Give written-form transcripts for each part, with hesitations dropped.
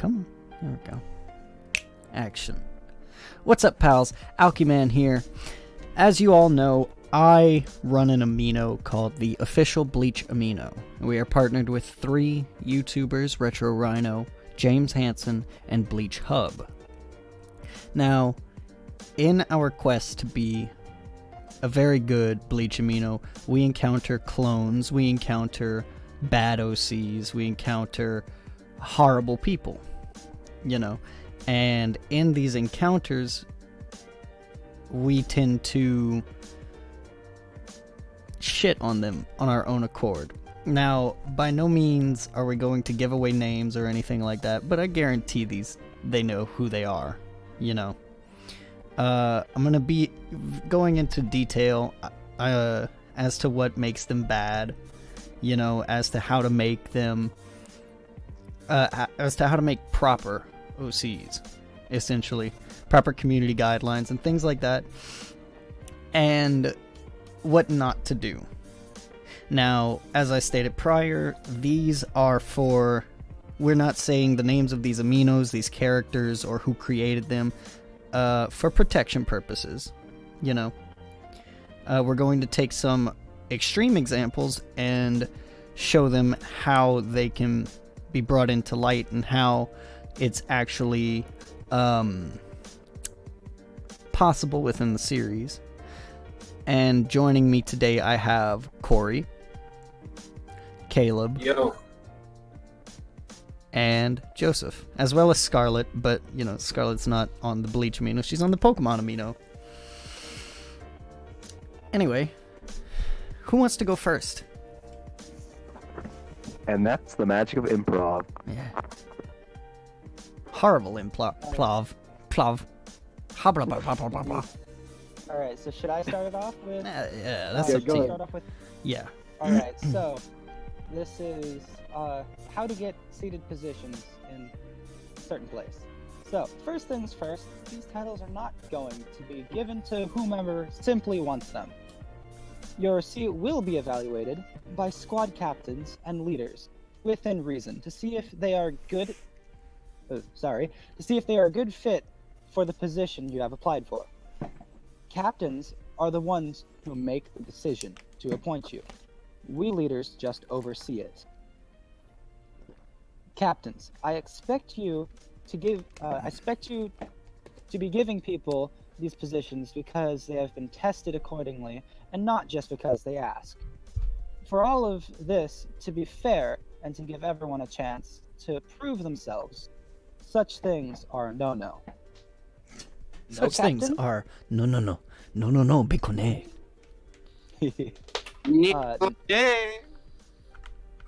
come on. There we go. Action. What's up, pals? Alchemy here. As you all know, I run an amino called the Official Bleach Amino. We are partnered with 3 YouTubers, Retro Rhino, James Hansen, and Bleach Hub. Now, in our quest to be a very good Bleach Amino, we encounter clones, we encounter bad OCs, we encounter horrible people, and in these encounters, we tend to shit on them on our own accord. Now, by no means are we going to give away names or anything like that, but I guarantee they know who they are, I'm going to be going into detail as to what makes them bad, as to how to make them, as to how to make proper OCs, essentially. Proper community guidelines and things like that. And what not to do. Now, as I stated prior, these are for... We're not saying the names of these aminos, these characters, or who created them, for protection purposes, We're going to take some extreme examples and show them how they can be brought into light and how it's actually possible within the series. And joining me today, I have Corey, Caleb, Yo, and Joseph, as well as Scarlet, but, Scarlet's not on the Bleach amino, she's on the Pokemon amino. Anyway, who wants to go first? And that's the magic of improv. Yeah. Horrible plov. Ha blah blah blah blah blah blah. Alright, so should I start it off with? Yeah, that's Yeah, up go to ahead. you. Start off with? Yeah. Alright, so this is how to get seated positions in a certain place. So, first things first, these titles are not going to be given to whomever simply wants them. Your seat will be evaluated by squad captains and leaders within reason to see if they are good. To see if they are a good fit for the position you have applied for. Captains are the ones who make the decision to appoint you. We leaders just oversee it. Captains, I expect you to be giving people these positions because they have been tested accordingly, and not just because they ask. For all of this to be fair and to give everyone a chance to prove themselves, such things are no-no. Such things are no, bikone.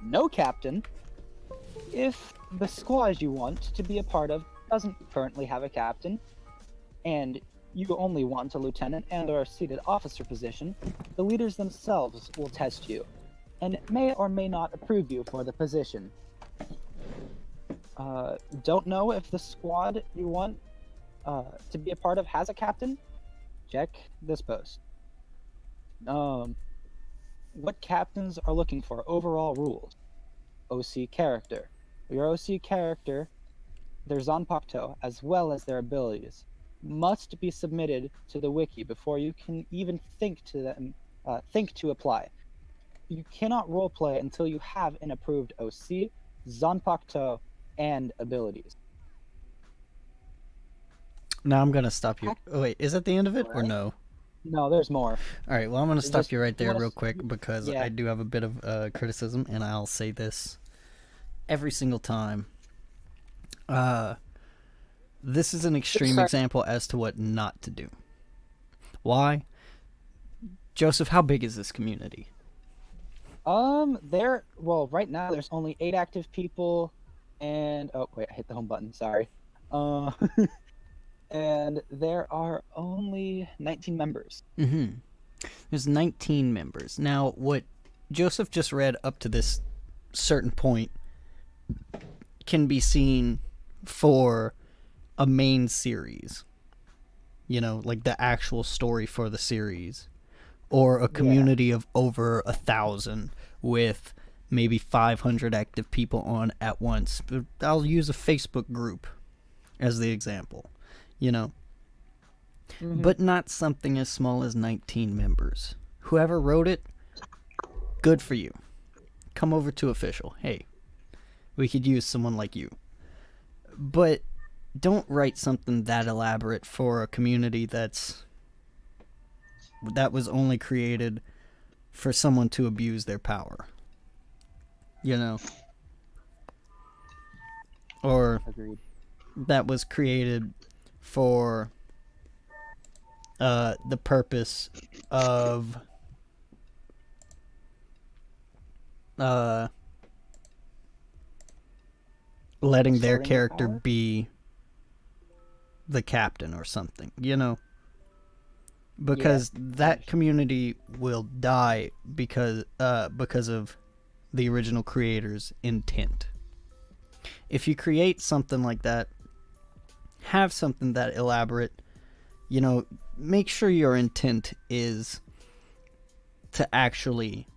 No captain if the squad you want to be a part of doesn't currently have a captain, and you only want a lieutenant and or a seated officer position, the leaders themselves will test you, and may or may not approve you for the position. Don't know if the squad you want to be a part of has a captain? Check this post. What captains are looking for? Overall rules. OC character. Your OC character, their Zanpakuto, as well as their abilities, must be submitted to the wiki before you can even think to apply. You cannot roleplay until you have an approved OC, Zanpakuto, and abilities. Now I'm gonna stop you. Oh wait, is that the end of it or no? No, there's more. Alright, well I'm gonna stop Just- you right there you real wanna- quick because yeah. I do have a bit of criticism, and I'll say this every single time. This is an extreme example as to what not to do. Why? Joseph, how big is this community? Right now there's only 8 active people, and oh wait, I hit the home button. Sorry. And there are only 19 members. Mm-hmm. There's 19 members. Now, what Joseph just read up to this certain point can be seen for a main series. Like the actual story for the series. Or a community of over 1,000 with maybe 500 active people on at once. I'll use a Facebook group as the example, you know. Mhm. But not something as small as 19 members. Whoever wrote it, good for you. Come over to official. Hey, we could use someone like you. But don't write something that elaborate for a community that was only created for someone to abuse their power. You know? Or Agreed. that was created for the purpose of letting their Extorting character power? be the captain or something, you know? Because that community will die because of the original creator's intent. If you create something like that, have something that elaborate, you know, make sure your intent is to actually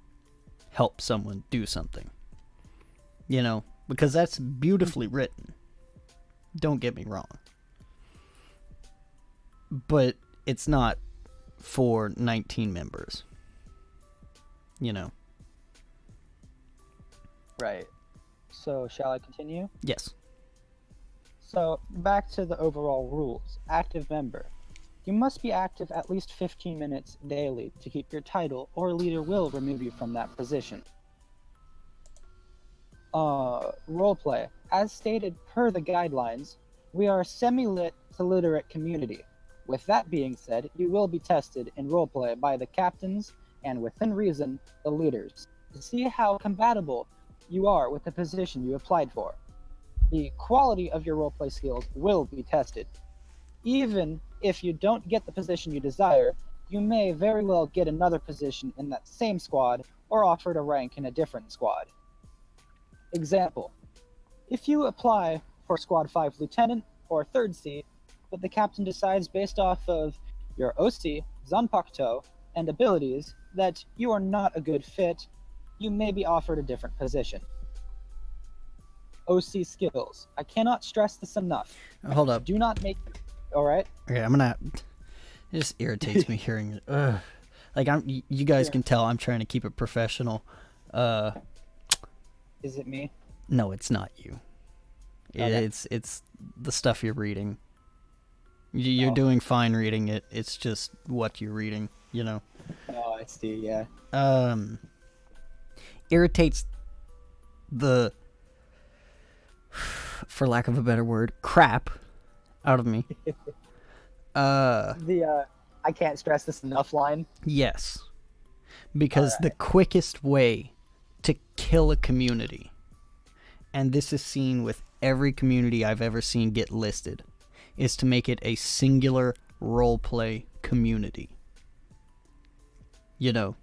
help someone do something. You know, because that's beautifully written. Don't get me wrong. But it's not for 19 members. You know. Right. So, shall I continue? Yes. So, back to the overall rules. Active member. You must be active at least 15 minutes daily to keep your title, or a leader will remove you from that position. Roleplay. As stated per the guidelines, we are a semi-lit to literate community. With that being said, you will be tested in roleplay by the captains and, within reason, the leaders, to see how compatible you are with the position you applied for. The quality of your roleplay skills will be tested. Even if you don't get the position you desire, you may very well get another position in that same squad or offered a rank in a different squad. Example: if you apply for Squad 5 Lieutenant or 3rd C, but the captain decides based off of your OC, Zanpakuto, and abilities that you are not a good fit, you may be offered a different position. OC skills. I cannot stress this enough. Hold up. Do not make... Alright? Okay, I'm gonna... It just irritates me hearing it. Ugh. Like, you guys can tell I'm trying to keep it professional. Is it me? No, it's not you. Okay. It's the stuff you're reading. You're doing fine reading it. It's just what you're reading, you know. Oh, I see, yeah. Irritates the, for lack of a better word, crap out of me. I can't stress this enough line. Yes. Because the Alright. quickest way to kill a community, and this is seen with every community I've ever seen get listed, is to make it a singular roleplay community. You know,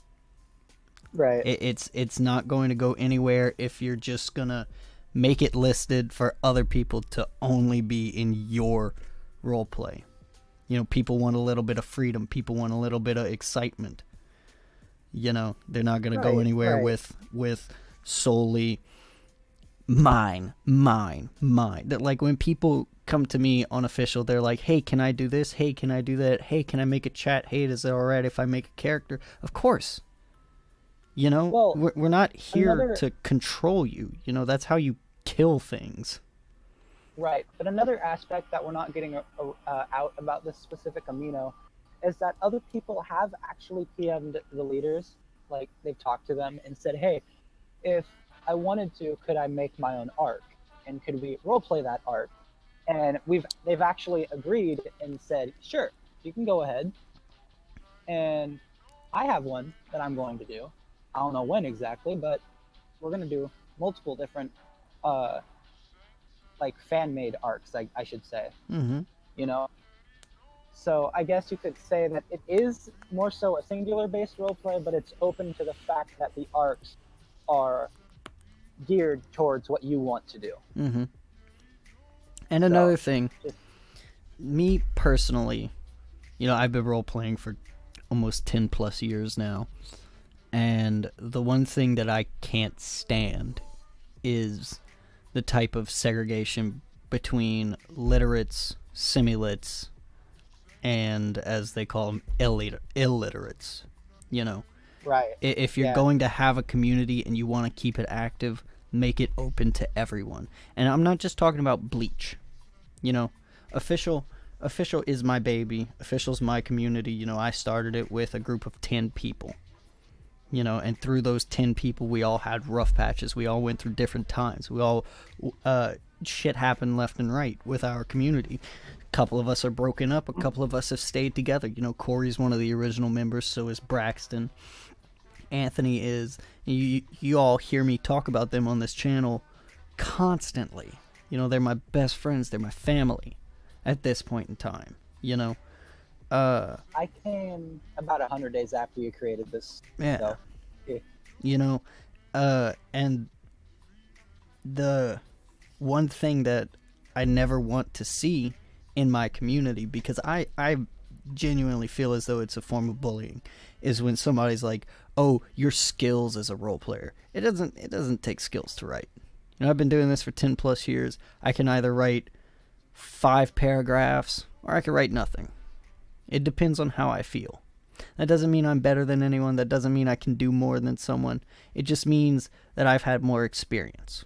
Right. it's not going to go anywhere if you're just gonna make it listed for other people to only be in your roleplay. You know, people want a little bit of freedom. People want a little bit of excitement. You know, they're not gonna go anywhere with solely mine. That, like, when people come to me on official, they're like, hey, can I do this? Hey, can I do that? Hey, can I make a chat? Hey, is it alright if I make a character? Of course. You know, Well, we're not here another- to control you. You know, that's how you kill things. Right, but another aspect that we're not getting out about this specific amino is that other people have actually PM'd the leaders, like they've talked to them and said, hey, if I wanted to, could I make my own arc? And could we roleplay that arc? And they've actually agreed and said, sure, you can go ahead. And I have one that I'm going to do. I don't know when exactly, but we're going to do multiple different like fan-made arcs, I should say. Mm-hmm. You know, so I guess you could say that it is more so a singular-based roleplay, but it's open to the fact that the arcs are geared towards what you want to do. Mm-hmm. And another thing, me personally, you know, I've been role-playing for almost 10 plus years now, And the one thing that I can't stand is the type of segregation between literates, simulates, and, as they call them, illiterates. You know, Right. if you're Yeah. going to have a community and you want to keep it active, make it open to everyone. And I'm not just talking about Bleach. You know, official is my baby. Official's my community. You know, I started it with a group of 10 people. You know, and through those 10 people, we all had rough patches. We all went through different times. We all shit happened left and right with our community. A couple of us are broken up. A couple of us have stayed together. You know, Corey's one of the original members. So is Braxton. Anthony is. You all hear me talk about them on this channel constantly. You know, they're my best friends. They're my family at this point in time. You know. I came about 100 days after you created this. Yeah. So, yeah. You know, and the one thing that I never want to see in my community, because I genuinely feel as though it's a form of bullying, is when somebody's like, "Oh, your skills as a role player." It doesn't take skills to write. You know, I've been doing this for 10 plus years. I can either write 5 paragraphs or I can write nothing. It depends on how I feel. That doesn't mean I'm better than anyone. That doesn't mean I can do more than someone. It just means that I've had more experience.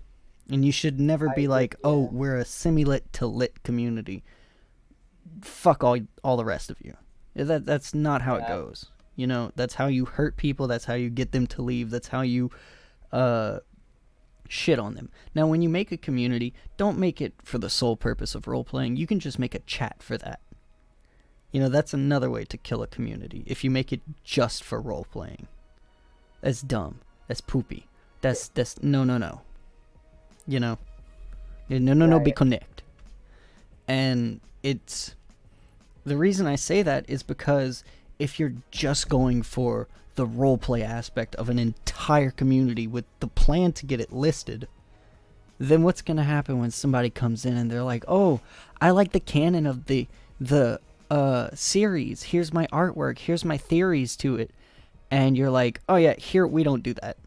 And you should never be like, "Oh, we're a simulate to lit community. Fuck all the rest of you." That's not how it goes. You know, that's how you hurt people. That's how you get them to leave. That's how you shit on them. Now, when you make a community, don't make it for the sole purpose of role-playing. You can just make a chat for that. You know, that's another way to kill a community. If you make it just for role-playing. That's dumb. That's poopy. That's no. You know? No, be connect. And it's... The reason I say that is because if you're just going for the roleplay aspect of an entire community with the plan to get it listed, then what's going to happen when somebody comes in and they're like, "Oh, I like the canon of the series. Here's my artwork. Here's my theories to it." And you're like, "Oh yeah, here we don't do that."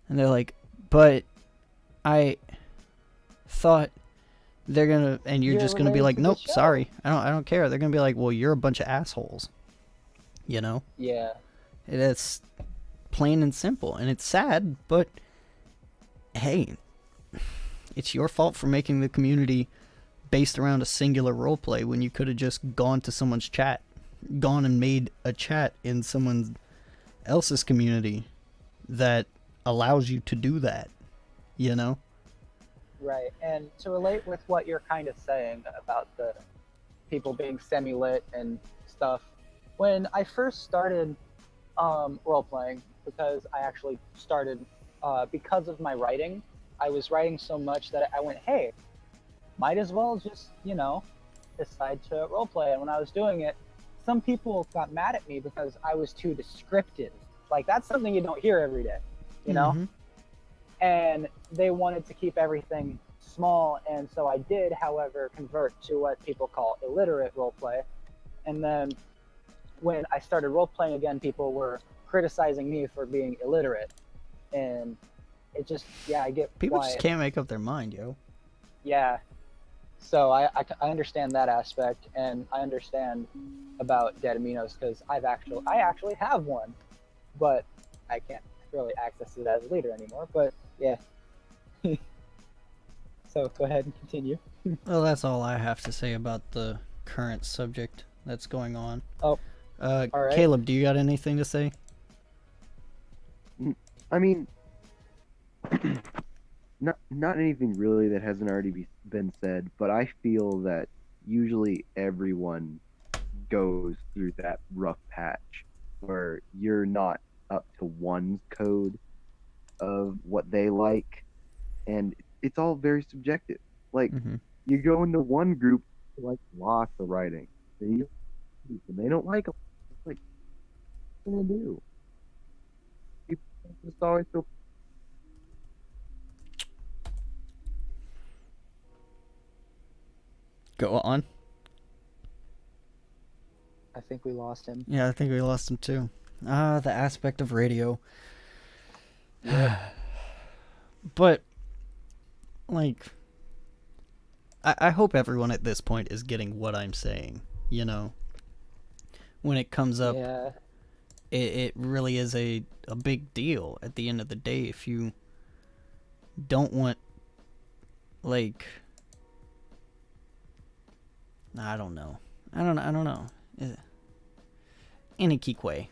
And they're like, "But I thought they're gonna," and you're just gonna be like, "Nope, sorry, I don't care." They're gonna be like, "Well, you're a bunch of assholes." You know? Yeah. It's plain and simple, and it's sad, but hey, it's your fault for making the community based around a singular roleplay when you could have just gone to someone's chat, gone and made a chat in someone else's community that allows you to do that, you know? Right. And to relate with what you're kind of saying about the people being semi-lit and stuff, when I first started role-playing, because I actually started because of my writing, I was writing so much that I went, hey, might as well just, you know, decide to roleplay. And when I was doing it, some people got mad at me because I was too descriptive. Like, that's something you don't hear every day, you know? Mm-hmm. And they wanted to keep everything small, and so I did, however, convert to what people call illiterate roleplay. And then when I started role-playing again, people were criticizing me for being illiterate. And it just, yeah, I get People why just can't make up their mind, yo. Yeah. So I understand that aspect, and I understand about dead aminos because I actually have one, but I can't really access it as a leader anymore. But yeah. So go ahead and continue. Well, that's all I have to say about the current subject that's going on. Oh, all right. Caleb, do you got anything to say? I mean, not anything really that hasn't already been said, but I feel that usually everyone goes through that rough patch where you're not up to one's code of what they like, and it's all very subjective. Like, you go into one group who like lots of writing, and they don't like them. Like, what are they gonna do? People just always feel. Go on. I think we lost him. Yeah, I think we lost him too. The aspect of radio. Yep. But, like, I hope everyone at this point is getting what I'm saying, you know? When it comes up, Yeah. it really is a big deal at the end of the day if you don't want, like, I don't know. Any Kikwe.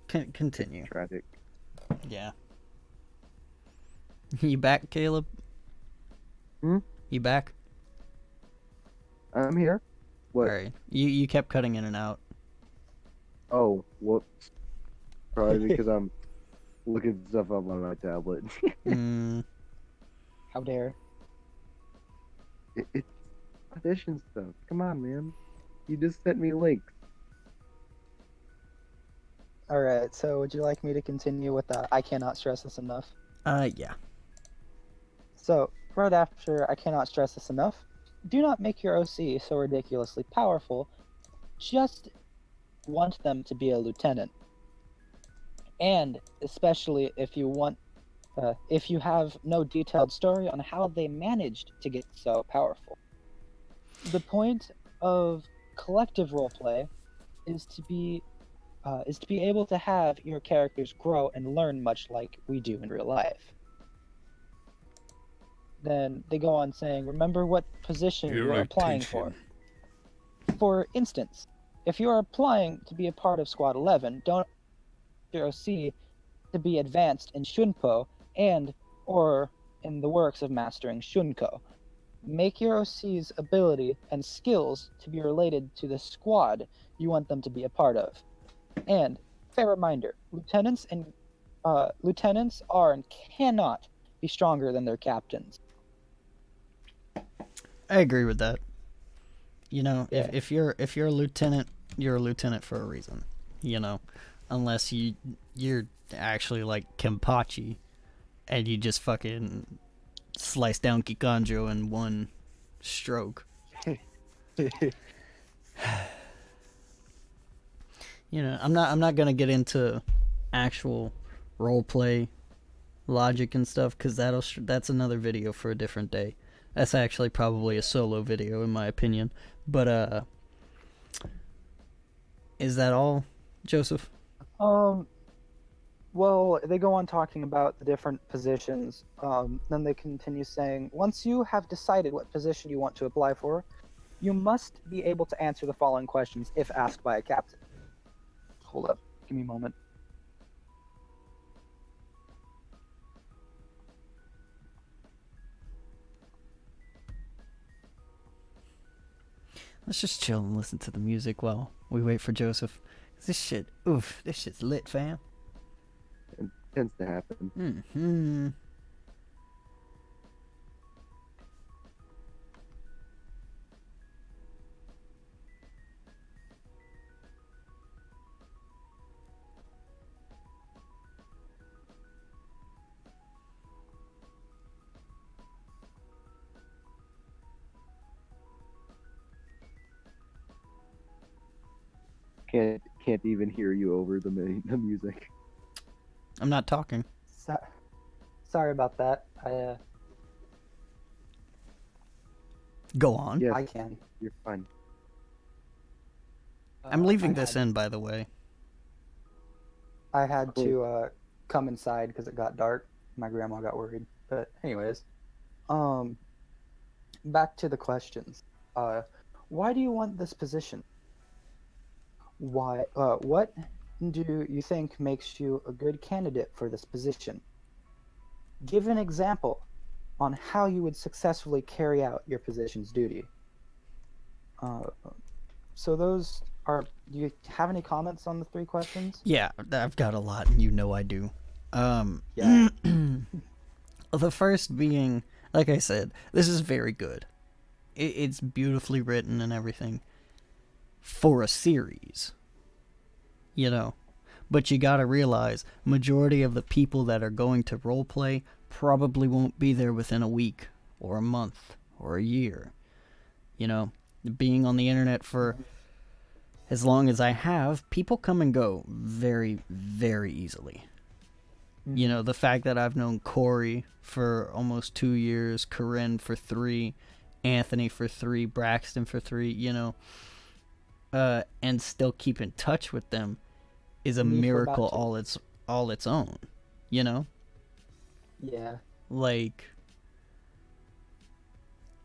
Continue. Tragic. Yeah. You back, Caleb? Hmm? You back? I'm here. What? Alright. You kept cutting in and out. Oh, whoops. Probably because I'm looking stuff up on my tablet. How dare. It's audition stuff. Come on, man. You just sent me links. Alright, so would you like me to continue with that? I cannot stress this enough. Yeah. So, right after I cannot stress this enough, do not make your OC so ridiculously powerful. Just want them to be a lieutenant. And especially if you have no detailed story on how they managed to get so powerful. The point of collective roleplay is to be able to have your characters grow and learn much like we do in real life. Then they go on saying, remember what position you're applying for. For instance, if you are applying to be a part of Squad 11, don't your OC to be advanced in Shunpo and or in the works of mastering Shunko. Make your OC's ability and skills to be related to the squad you want them to be a part of. And, fair reminder, lieutenants are and cannot be stronger than their captains. I agree with that. You know, Yeah. if you're a lieutenant, you're a lieutenant for a reason. You know, unless you're actually like Kenpachi, and you just fucking slice down Kikanjo in one stroke. You know, I'm not gonna get into actual role play logic and stuff because that's another video for a different day. That's actually probably a solo video in my opinion. But is that all, Joseph? Well, they go on talking about the different positions. Then they continue saying, once you have decided what position you want to apply for, you must be able to answer the following questions if asked by a captain. Hold up, give me a moment. Let's just chill and listen to the music while we wait for Joseph. This shit's lit, fam. It tends to happen. Mm-hmm. Can't even hear you over the music. I'm not talking. Sorry about that. Go on. Yes, I can. you're fine. I'm leaving I this had- in, by the way. I had to come inside because it got dark. My grandma got worried. But anyways, back to the questions. Why do you want this position? Why? What do you think makes you a good candidate for this position? Give an example on how you would successfully carry out your position's duty. So those are. Do you have any comments on the three questions? Yeah, I've got a lot, and you know I do. Yeah. The first being, like I said, this is very good. It's beautifully written and everything for a series, you know. But you gotta realize, majority of the people that are going to roleplay probably won't be there within a week, or a month, or a year. You know, being on the internet for as long as I have, people come and go very, very easily. You know, the fact that I've known Corey for almost 2 years, Corinne for 3, Anthony for 3, Braxton for 3, you know, and still keep in touch with them is a Me for miracle about 2. all its own, you know? Yeah. Like,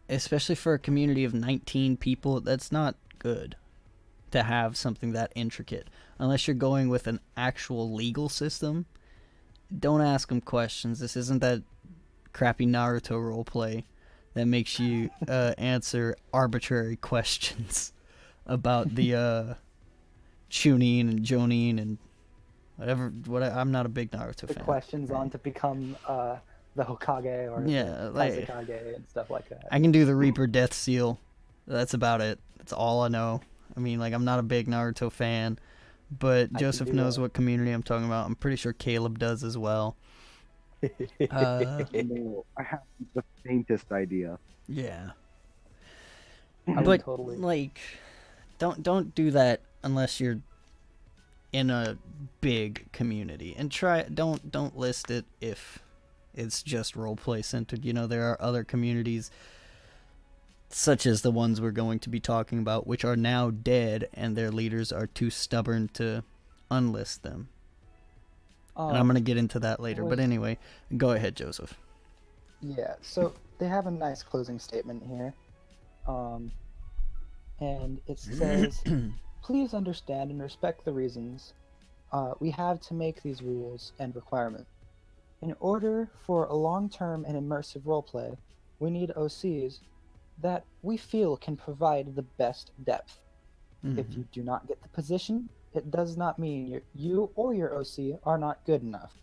especially for a community of 19 people, that's not good to have something that intricate. Unless you're going with an actual legal system, don't ask them questions. This isn't that crappy Naruto roleplay that makes you answer arbitrary questions about the Chunin and Jonin and whatever. I'm not a big Naruto The fan. questions on to become the Hokage or Yeah, the like, Kazekage and stuff like that. I can do the Reaper Death Seal. That's about it. That's all I know. I mean, like, I'm not a big Naruto fan, but I can Joseph do knows that. what community I'm talking about. I'm pretty sure Caleb does as well. No, I have the faintest idea. Yeah. I would But totally. like, don't do that unless you're in a big community, and don't list it if it's just roleplay centered. You know, there are other communities such as the ones we're going to be talking about, which are now dead, and their leaders are too stubborn to unlist them. And I'm going to get into that later. But anyway, go ahead, Joseph. Yeah, so they have a nice closing statement here. And it says, please understand and respect the reasons we have to make these rules and requirements. In order for a long-term and immersive roleplay, we need OCs that we feel can provide the best depth. If you do not get the position, it does not mean you or your OC are not good enough.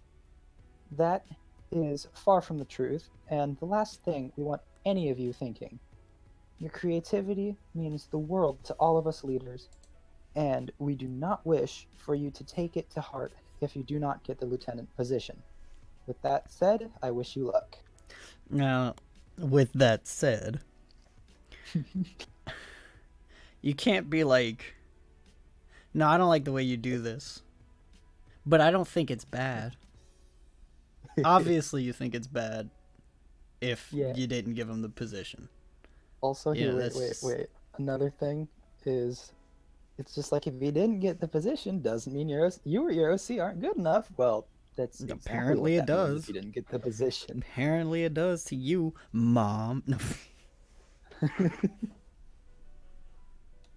That is far from the truth, and the last thing we want any of you thinking. Your creativity means the world to all of us leaders, and we do not wish for you to take it to heart if you do not get the lieutenant position. With that said, I wish you luck. Now, with that said, you can't be like, no, I don't like the way you do this, but I don't think it's bad. Obviously, you think it's bad if you didn't give him the position. Also, Yeah, wait. Another thing is, it's just like if you didn't get the position, doesn't mean you or your OC aren't good enough. Well, that's exactly Apparently what it that means does. if you didn't get the position. Apparently it does to you, Mom. No.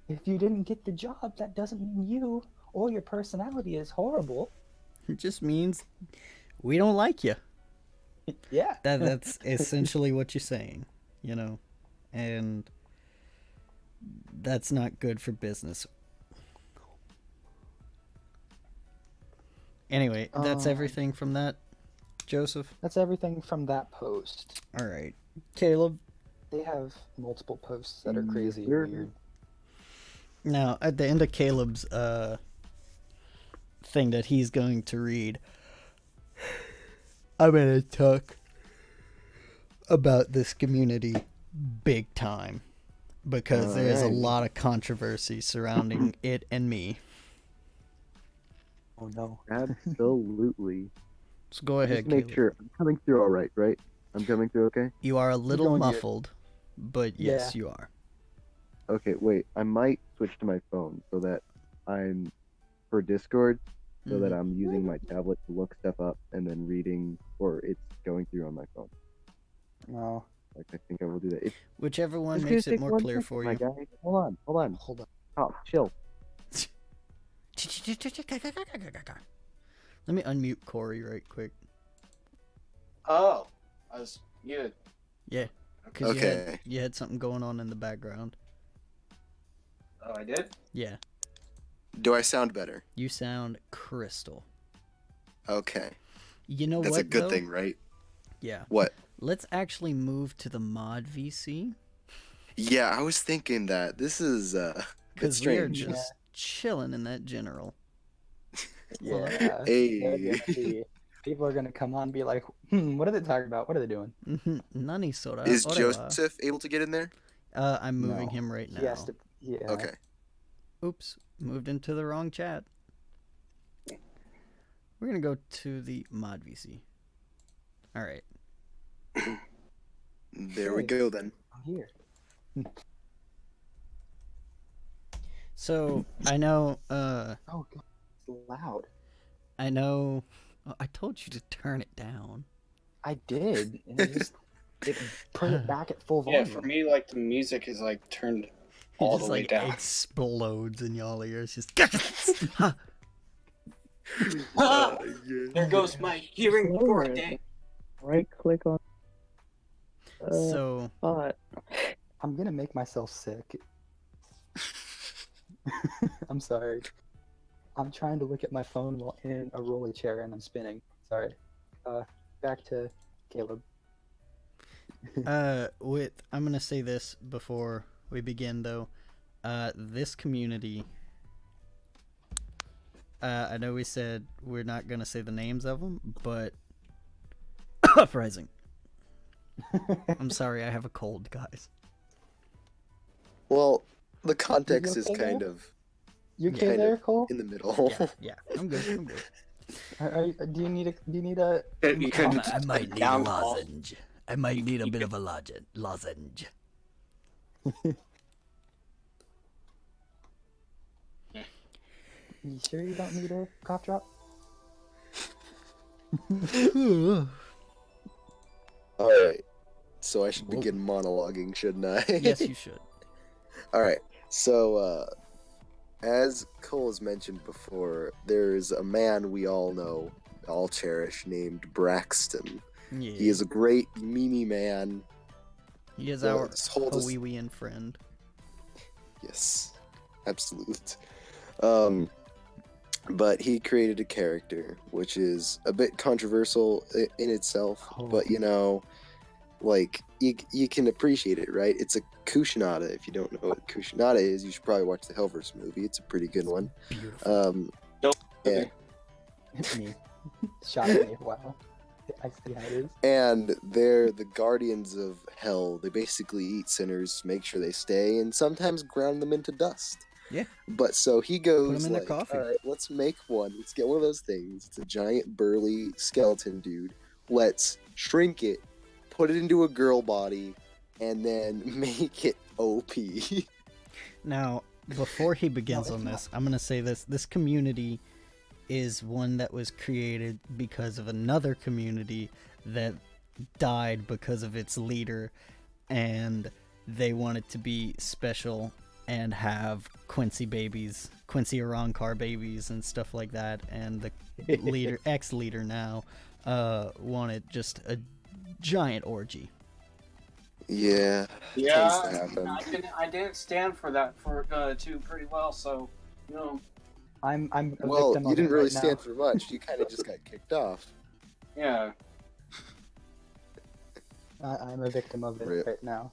If you didn't get the job, that doesn't mean you or your personality is horrible. It just means we don't like you. Yeah. That's essentially what you're saying, you know, and that's not good for business. Anyway, that's everything from that, Joseph? That's everything from that post. All right. Caleb? They have multiple posts that are crazy Sure. and weird. Now, at the end of Caleb's thing that he's going to read, I'm going to talk about this community big time because there is a lot of controversy surrounding it and me. Oh no. Absolutely. So go ahead, Just make Caleb. sure I'm coming through all right, right? I'm coming through okay? You are a little going good. muffled, but yes, you are. Okay, wait. I might switch to my phone so that I'm for Discord, so that I'm using my tablet to look stuff up and then reading, or it's going through on my phone. No. Like, I think I will do that. Whichever one It's makes gonna it take more one clear second, for my you. guy. Hold on. Hold on. Oh, chill. Let me unmute Corey right quick. Oh, I was muted. Yeah, because Okay. you had something going on in the background. Oh, I did? Yeah, Do I sound better? you sound crystal. Okay. You know That's what, a good though? thing, right? Yeah. What? Let's actually move to the mod VC, Yeah, I was thinking that. This is a bit because we are strange. just chilling in that general. Yeah. Hey. They're gonna be- people are gonna come on and be like, what are they talking about? What are they doing? Nani sora. Is ore wa. Joseph able to get in there? I'm moving No. him right now. He has to. Yeah. Okay. Oops, moved into the wrong chat. We're gonna go to the mod VC. All right. There we go then. I'm here. So I know. Oh god, it's loud. I know. I told you to turn it down. I did, and it put it back at full Yeah, volume. for me, like the music is like turned all just the way like down. explodes in y'all ears. Just. Ah! Yeah. There goes my hearing for a day. Right click on So spot. I'm gonna make myself sick. I'm sorry. I'm trying to look at my phone while in a rolly chair and I'm spinning. Sorry. Back to Caleb. I'm gonna say this before we begin, though. This community. I know we said we're not gonna say the names of them, but uprising. I'm sorry, I have a cold, guys. Well, the context is okay kind there? of You okay Kind there, of. Cole? in the middle. Yeah, I'm good. I'm good. Do you need a? You couldn't I might need a down call. lozenge. I might need a bit of a lozenge. You sure you don't need a cough drop? All right. So I should begin monologuing, shouldn't I? Yes, you should. All right. So, as Cole has mentioned before, there's a man we all know, all cherish, named Braxton. Yeah. He is a great meme man. He is Well, our let's hold us- Howeewian friend. Yes, absolute. But he created a character, which is a bit controversial in itself. Oh. But like you can appreciate it, right? It's a Kushinaga. If you don't know what Kushinaga is, you should probably watch the Hellverse movie. It's a pretty good one. Beautiful. Yeah. Me. Shot at me. Wow. I see how it is. And they're the guardians of hell. They basically eat sinners, make sure they stay, and sometimes ground them into dust. Yeah. But so he goes Put 'em in their like, coffee. all right, let's make one. Let's get one of those things. It's a giant burly skeleton dude. Let's shrink it, put it into a girl body, and then make it OP. Now, before he begins No, on it's this, I'm gonna say this. This community is one that was created because of another community that died because of its leader, and they wanted to be special and have Quincy babies, Quincy Arankar babies and stuff like that, and the leader, ex-leader now, wanted just a giant orgy. Yeah. Yeah, Tends to happen. I didn't stand for that for too pretty well, so you know. I'm a Well, victim you of didn't it really right stand now. for much. You kind of just got kicked off. Yeah. I'm a victim of it Real. right now.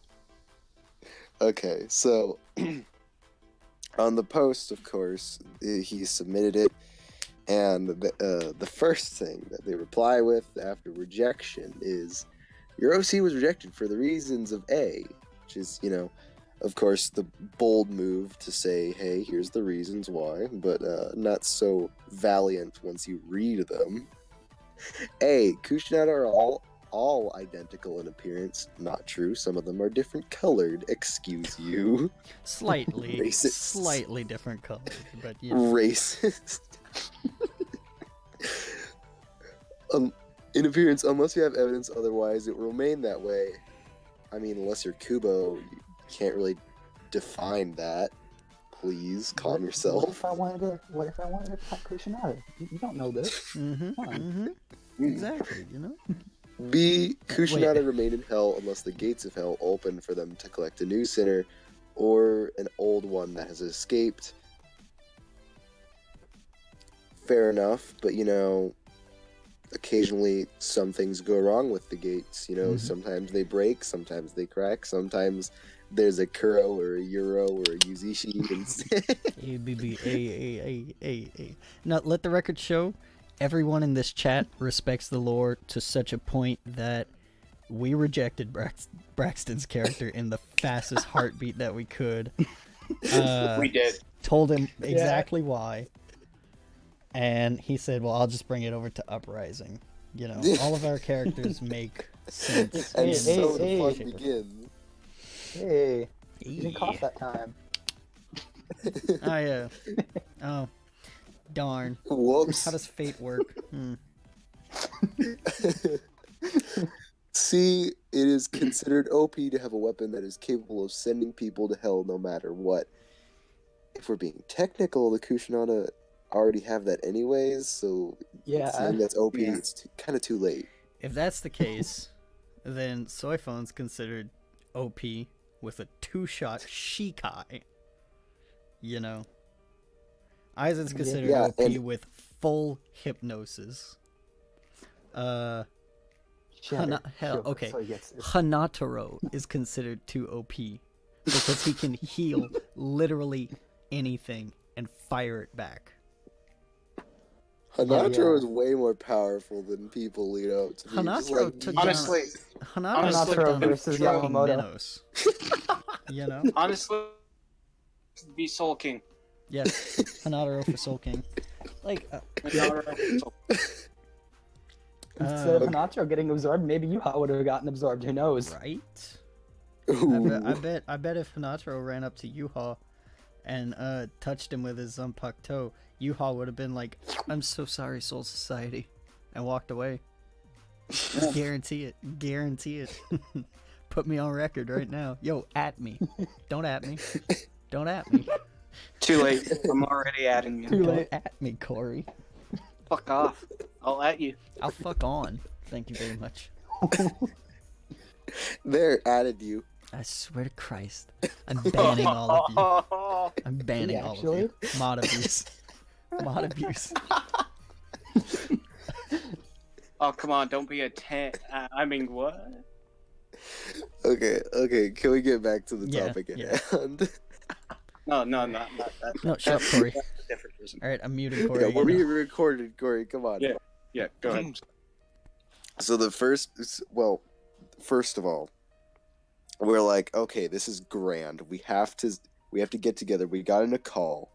Okay, so on the post, of course, he submitted it, and the first thing that they reply with after rejection is, your OC was rejected for the reasons of A, which is, of course, the bold move to say, hey, here's the reasons why, but not so valiant once you read them. A, Kushinaga are all identical in appearance. Not true. Some of them are different colored. Excuse you. Slightly, Racist. slightly different colors, but yeah. Racist. In appearance, unless you have evidence otherwise, it will remain that way. I mean, unless you're Kubo, you can't really define that. Please calm yourself. What if I wanted to attack Kushinaga? You don't know this. Mm-hmm, Come on. mm-hmm. Exactly, B, Kushinaga remain in hell unless the gates of hell open for them to collect a new sinner or an old one that has escaped. Fair enough, but occasionally some things go wrong with the gates. Sometimes they break, sometimes they crack, sometimes there's a Kuro or a Euro or a Yuzishi instead. A. Now, let the record show, everyone in this chat respects the lore to such a point that we rejected Braxton's character in the fastest heartbeat that we could. We did. told him exactly why. And he said, well, I'll just bring it over to Uprising. You know, all of our characters make sense. And Hey, so hey, the hey. fun begins. Hey, you didn't cough that time. Oh, darn. Whoops. How does fate work? See, it is considered OP to have a weapon that is capable of sending people to hell no matter what. If we're being technical, the Kushanana already have that anyways, so Yeah. saying that's OP, Yeah. it's kind of too late. If that's the case, then Soy Phone's considered OP with a 2-shot Shikai. You know? Aizen's considered Yeah, OP and- with full hypnosis. Hell, okay. So he gets it. Hanataro is considered too OP because he can heal literally anything and fire it back. Hanataro Yeah. is way more powerful than people lead up to be. Just Hanataro like, took Honestly, Hanataro Hanataro took down versus a fucking Yamamoto. Minos. You know? honestly, be Soul King. Yeah. Hanataro for Soul King. Like, Instead of Hanataro getting absorbed, maybe Yuha would have gotten absorbed. Who knows? right? ooh. I bet if Hanataro ran up to Yuha and touched him with his Zunpak toe, Yuha would have been like, I'm so sorry, Soul Society, and walked away. Guarantee it. Guarantee it. Put me on record right now. Yo, at me. Don't at me. Don't at me. Too late. I'm already adding you. Too Don't late. at me, Corey. Fuck off. I'll at you. I'll fuck on. Thank you very much. There, added you. I swear to Christ. I'm banning all of you. I'm banning all of Actually? you. Mod abuse. Mod abuse. Oh, come on. Don't be a 10. I mean, what? Okay, can we get back to the Yeah, topic at yeah. hand? No, not that. No, shut up, Corey. That's a different person. Alright, I'm muting Yeah, Corey we're again. being recorded, Corey, come on. Yeah. Yeah, go ahead. So first of all, we're like, okay, this is grand. We have to get together. We got in a call,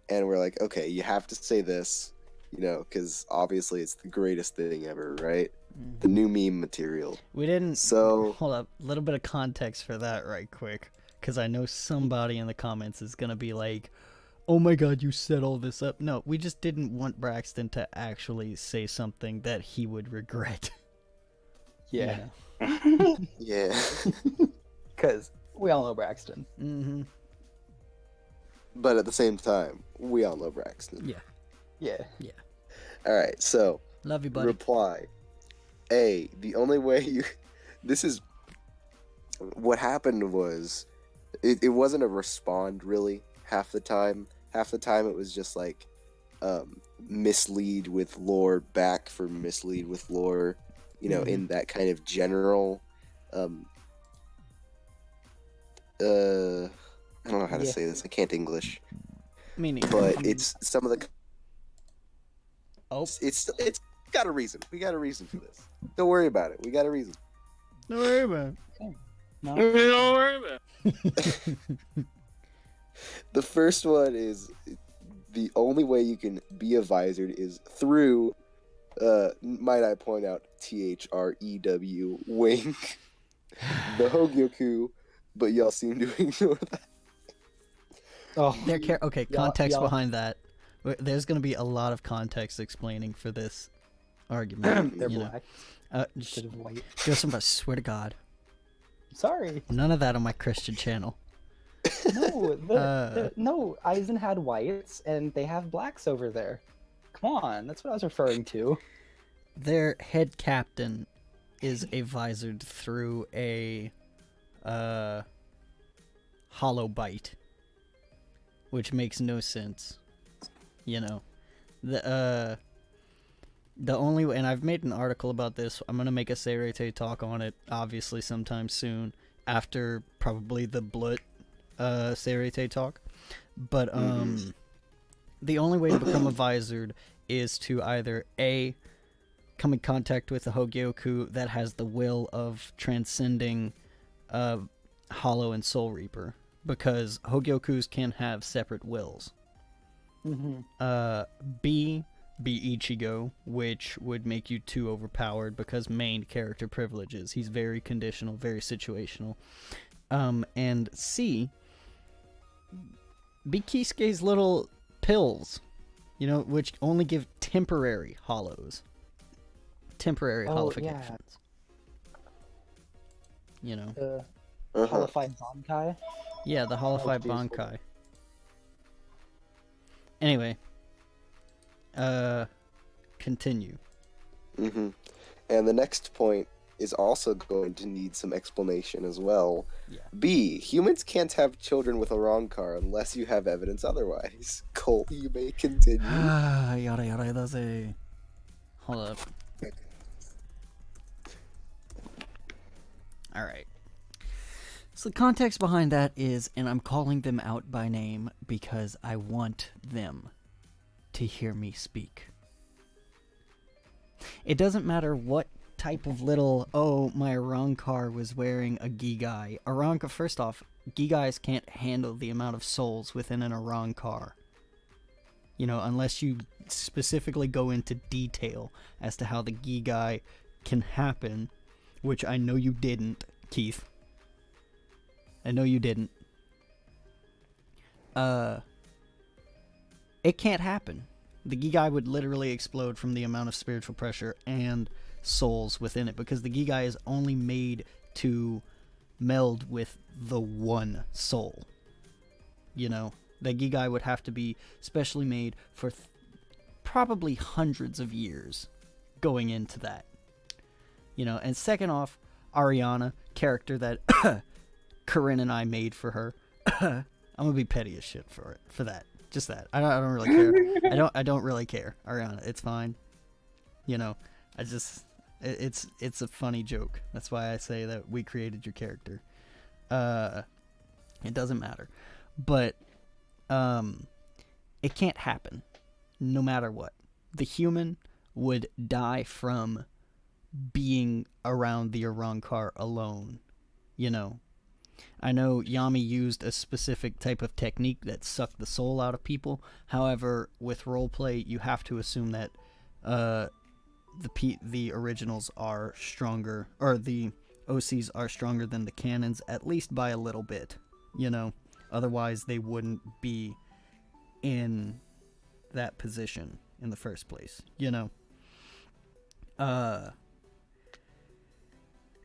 and we're like, okay, you have to say this, because obviously it's the greatest thing ever, right? The new meme material. We didn't. So Hold up. A little bit of context for that, right quick. Because I know somebody in the comments is going to be like, oh my god, you set all this up. No, we just didn't want Braxton to actually say something that he would regret. Yeah. yeah, Because we all know Braxton. Mm-hmm. but at the same time, we all know Braxton. Yeah. Yeah. All right, so Love you, buddy. reply. The only way you. This is. What happened was, it wasn't a respond really. Half the time it was just like, mislead with lore back for mislead with lore, in that kind of general. I don't know how to Yeah. say this. I can't English, Meaning. but it's some of the. Oh, It's got a reason. We got a reason for this. Don't worry about it. We got a reason. don't worry about No. Don't worry about it. The first one is the only way you can be a visored is through, might I point out, THREW, wink, the Hogyoku, but y'all seem to ignore that. Oh. Okay, Yeah, context yeah. behind that. There's going to be a lot of context explaining for this argument. They're you know. black Just, instead of white. Joseph, I swear to God. Sorry. None of that on my Christian channel. No, no. Aizen had whites, and they have blacks over there. Come on, that's what I was referring to. Their head captain is a visored through a hollow bite, which makes no sense. The only way, and I've made an article about this. I'm gonna make a Seirete talk on it, obviously sometime soon, after probably the Blut Seirete talk. But the only way to become a visored is to either A, come in contact with a Hogyoku that has the will of transcending Hollow and Soul Reaper, because Hogyokus can have separate wills. Mm-hmm. B, be Ichigo, which would make you too overpowered because main character privileges. He's very conditional, very situational. And C, be Kisuke's little pills, which only give temporary hollows. Temporary holifications. Holified Bankai. Yeah, the Holified geez. Bankai. Anyway, continue. Mm-hmm. And the next point is also going to need some explanation as well. Yeah. B, humans can't have children with a Rancor unless you have evidence otherwise. Cole, you may continue. Yada yada daze. Hold up. Alright. So the context behind that is, and I'm calling them out by name because I want them to hear me speak. It doesn't matter what type of little, my Rancor was wearing a Gigai. First off, Gigais can't handle the amount of souls within an Rancor. Unless you specifically go into detail as to how the Gigai can happen, which I know you didn't, Keith. I know you didn't. It can't happen. The Gigai would literally explode from the amount of spiritual pressure and souls within it, because the Gigai is only made to meld with the one soul. The Gigai would have to be specially made for probably hundreds of years going into that. And second off, Ariana, character that Corinne and I made for her. I'm gonna be petty as shit for that. Just that. I don't really care. I don't really care, Ariana. It's fine. It's a funny joke. That's why I say that we created your character. It doesn't matter. But it can't happen no matter what. The human would die from being around the Rancor alone. I know Yami used a specific type of technique that sucked the soul out of people. However, with roleplay, you have to assume that the originals are stronger, or the OCs are stronger than the canons, at least by a little bit. Otherwise they wouldn't be in that position in the first place.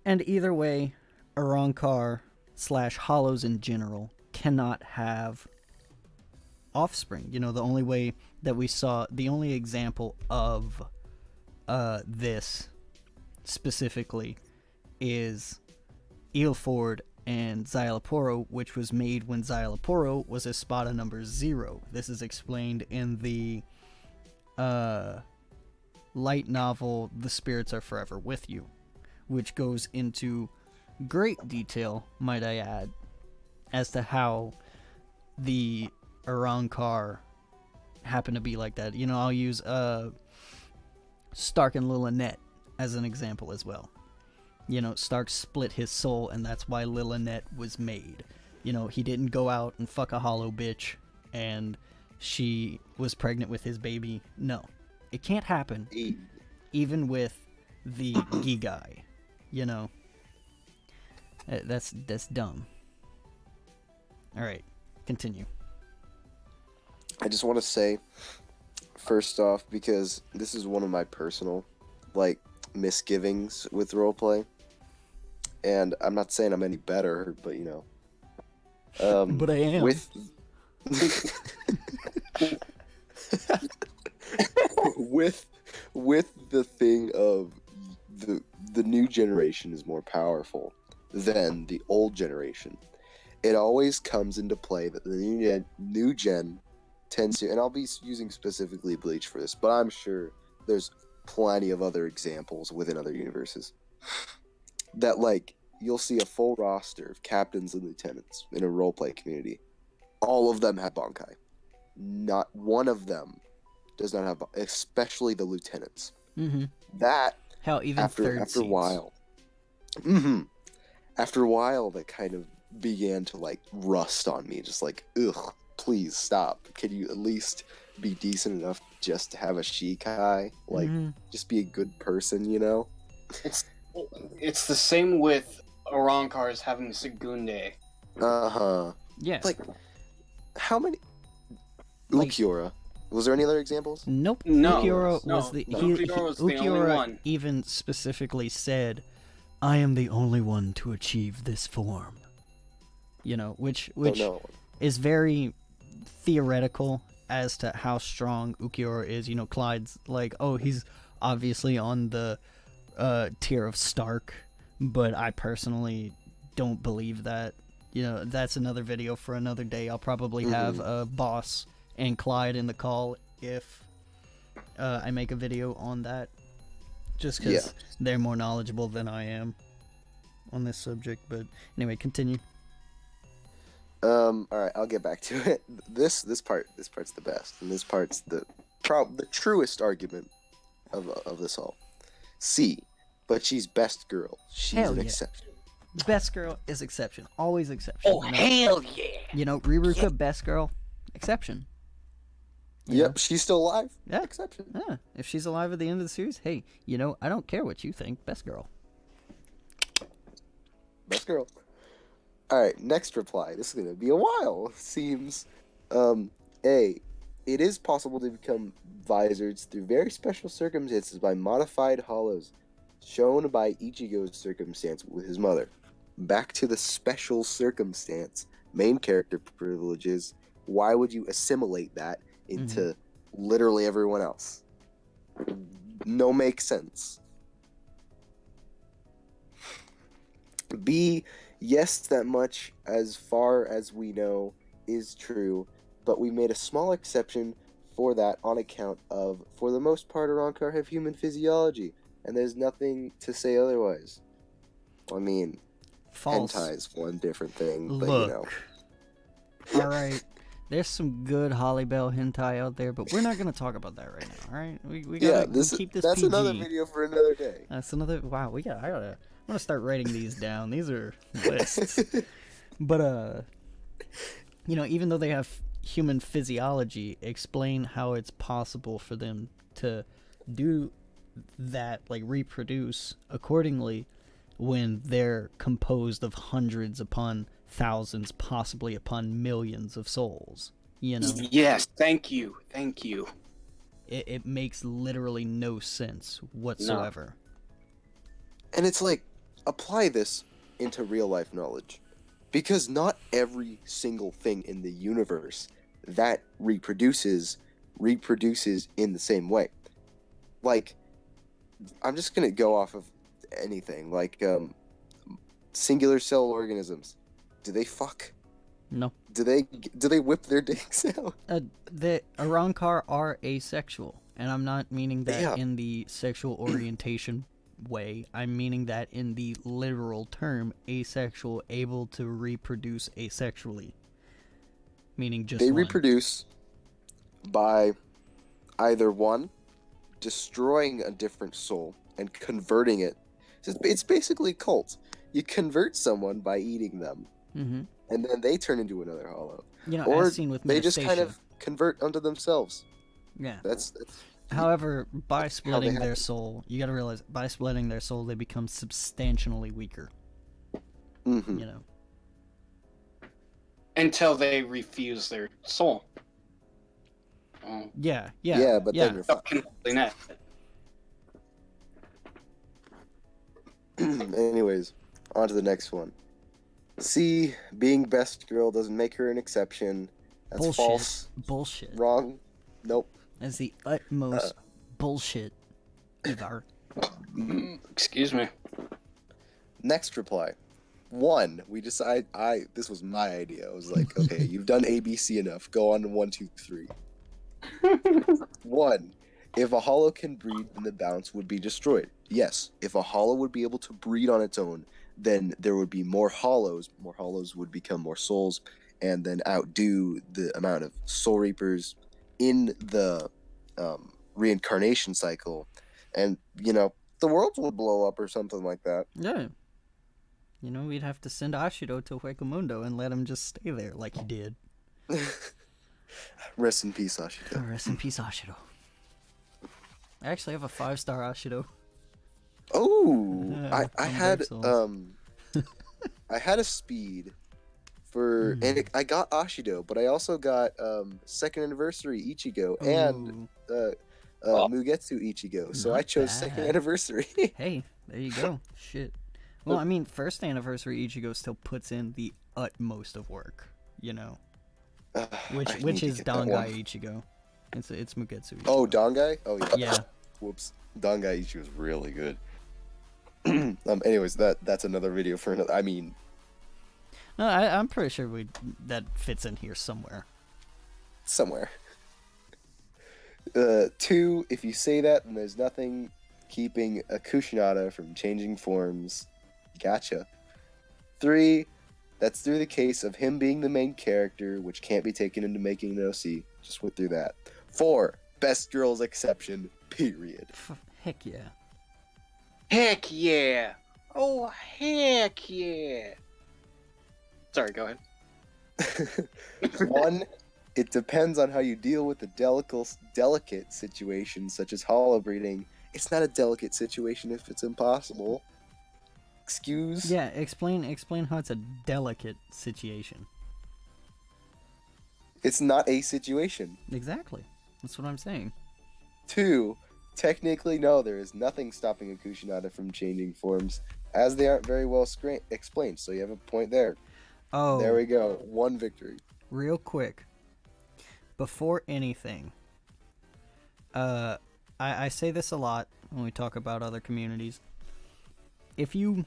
And either way, a Rancor / hollows in general cannot have offspring. The only way that we saw, the only example of this specifically is Eelford and Xyloporo, which was made when Xyloporo was Espada number 0. This is explained in the light novel The Spirits Are Forever With You, which goes into great detail, might I add, as to how the Rancor happened to be like that. I'll use Stark and Lilynette as an example as well. Stark split his soul, and that's why Lilynette was made. He didn't go out and fuck a hollow bitch, and she was pregnant with his baby. No. It can't happen. Even with the Gigai. That's dumb. Alright, continue. I just want to say, first off, because this is one of my personal, misgivings with roleplay, and I'm not saying I'm any better, but but I am. With the thing of the new generation is more powerful than the old generation, it always comes into play that the new gen tends to, and I'll be using specifically Bleach for this, but I'm sure there's plenty of other examples within other universes, that you'll see a full roster of captains and lieutenants in a roleplay community. All of them have Bankai. Not one of them does not have, especially the lieutenants. Mm-hmm. That Hell, even after a while, mm-hmm. After a while, that kind of began to like rust on me. Just like, ugh, please stop. Can you at least be decent enough just to have a Shikai? Like, just be a good person, you know? It's the same with Arankars having Segunde. Uh-huh. Yeah. Like, how many... Like- Ukiura. Was there any other examples? Nope. No, Ukiura no, was the Ukiura was the only Ukiura one. even specifically said, "I am the only one to achieve this form." You know, which no. is very theoretical as to how strong Ukiura is. You know, Clyde's like, oh, he's obviously on the tier of Stark, but I personally don't believe that. You know, that's another video for another day. I'll probably have a Boss and Clyde in the call if I make a video on that, just because they're more knowledgeable than I am on this subject. But anyway, continue. All right, I'll get back to it. This part's the best, and this part's the truest argument of this all. C, but she's best girl. She's Hell an yeah. exception. Best girl is exception. Always exception. Oh, you know? hell yeah! You know, Riruka, best girl, exception. You Yep, know? she's still alive. Yeah. Exception. Yeah, if she's alive at the end of the series, hey, you know, I don't care what you think. Best girl. Best girl. All right, next reply. This is gonna be a while. Seems. A. It is possible to become Vizards through very special circumstances by modified hollows, shown by Ichigo's circumstance with his mother. Back to the special circumstance. Main character privileges. Why would you assimilate that into literally everyone else? No make sense. B. Yes, that much, as far as we know, is true, but we made a small exception for that on account of, for the most part, Arankar have human physiology, and there's nothing to say otherwise. Well, I mean, False. hentai's one different thing, but Look. you know. Alright, there's some good Holly Bell hentai out there, but we're not going to talk about that right now, alright? We gotta keep this that's PG. another video for another day. That's another. Wow, I'm gonna start writing these down. These are lists. But you know, even though they have human physiology, explain how it's possible for them to do that, like reproduce accordingly, when they're composed of hundreds upon thousands, possibly upon millions of souls. You know, Yes, thank you. it makes literally no sense whatsoever. And it's like, apply this into real life knowledge. Because not every single thing in the universe that reproduces in the same way. Like, I'm just gonna go off of anything. Like, singular cell organisms. Do they fuck? No. Do they whip their dicks out? The Arankar are asexual, and I'm not meaning that Yeah. in the sexual orientation way. I'm meaning that in the literal term, asexual, able to reproduce asexually. Meaning just They one. reproduce by either one, destroying a different soul and converting it. So it's basically cult. You convert someone by eating them, Mm-hmm. and then they turn into another hollow. You know, Or as seen with they just kind Metastasia. of convert unto themselves. Yeah. That's However, by how splitting they their happen. soul, you gotta realize, by splitting their soul, they become substantially weaker. mhm. You know. Until they refuse their soul. Yeah. Yeah, but then you're fucked. Completely net. Anyways, on to the next one. C, being best girl doesn't make her an exception. That's Bullshit. false. Bullshit. Wrong. Nope. That's the utmost bullshit ever. Excuse me. Next reply. 1, we decide this was my idea. I was like, okay, you've done ABC enough. Go on to 1, 2, 3. 1, if a hollow can breed, then the balance would be destroyed. Yes, if a hollow would be able to breed on its own, then there would be more hollows. More hollows would become more souls, and then outdo the amount of soul reapers in the reincarnation cycle. And, you know, the world would blow up or something like that. Yeah. You know, we'd have to send Ashido to Huecamundo and let him just stay there like he did. Rest in peace, Ashido. Rest in peace, Ashido. I actually have a 5-star Ashido. Oh, I from had Dark Souls. I had a speed for and I got Ashido, but I also got second anniversary Ichigo and Ooh, Mugetsu Ichigo. So Not I chose second bad. anniversary. hey, there you go. Shit. Well, I mean, first anniversary Ichigo still puts in the utmost of work, you know, I which need to is get that Dangai one. Ichigo. It's Mugetsu Ichigo. Oh, Dangai? Oh yeah. Yeah. Whoops. Dangai Ichigo was really good. Anyways, that's another video for another. I mean, No, I'm pretty sure that fits in here somewhere. somewhere. 2, if you say that, then there's nothing keeping a Kushinada from changing forms. Gotcha. 3, that's through the case of him being the main character, which can't be taken into making an OC. Just went through that. 4, best girls exception, period. Heck yeah. Heck yeah! Oh, heck yeah! Sorry, go ahead. 1, it depends on how you deal with the delicate situations such as hollow breeding. It's not a delicate situation if it's impossible. Excuse? Yeah, explain how it's a delicate situation. It's not a situation. Exactly. That's what I'm saying. 2, technically, no, there is nothing stopping a Kushinada from changing forms, as they aren't very well explained, so you have a point there. Oh, There we go. 1 victory. real quick. Before anything, I say this a lot when we talk about other communities. If you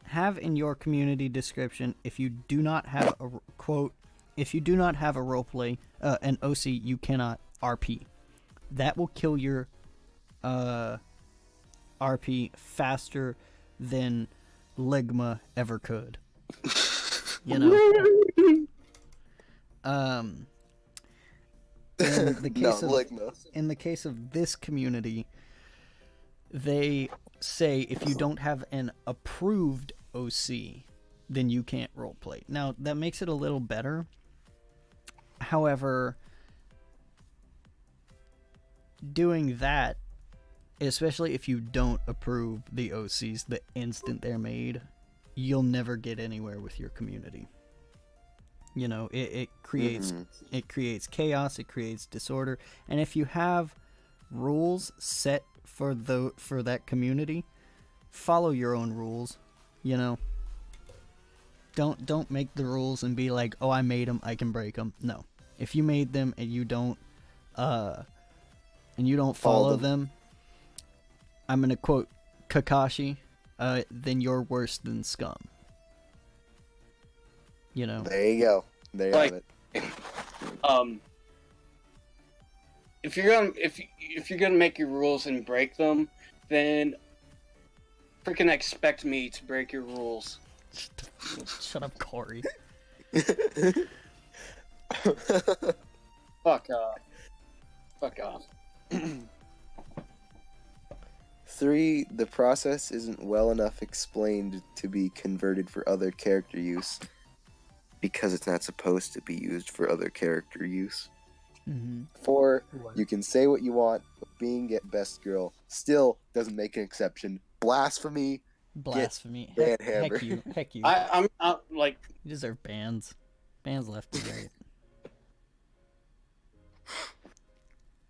have in your community description, if you do not have a quote, if you do not have a roleplay, an OC, you cannot RP. That will kill your RP faster than Ligma ever could. You know. In the case of Ligma. in the case of this community, they say if you don't have an approved OC, then you can't roleplay. Now, that makes it a little better. However, doing that, especially if you don't approve the OCs the instant they're made, you'll never get anywhere with your community. You know, it creates chaos, it creates disorder, and if you have rules set for that community, follow your own rules. You know, don't make the rules and be like, oh, I made them, I can break them. No, if you made them and you don't follow them, I'm gonna quote Kakashi, then you're worse than scum. You know. There you go. There you Like- have it. If you're gonna make your rules and break them, then freaking expect me to break your rules. Shut up, Corey. Fuck off. Fuck off. 3, the process isn't well enough explained to be converted for other character use because it's not supposed to be used for other character use. Mm-hmm. 4, you can say what you want, but being at best girl still doesn't make an exception. Blasphemy. Blasphemy. Ban Heck hammer. you. Heck you. I'm like, You deserve bans. Bans left and right.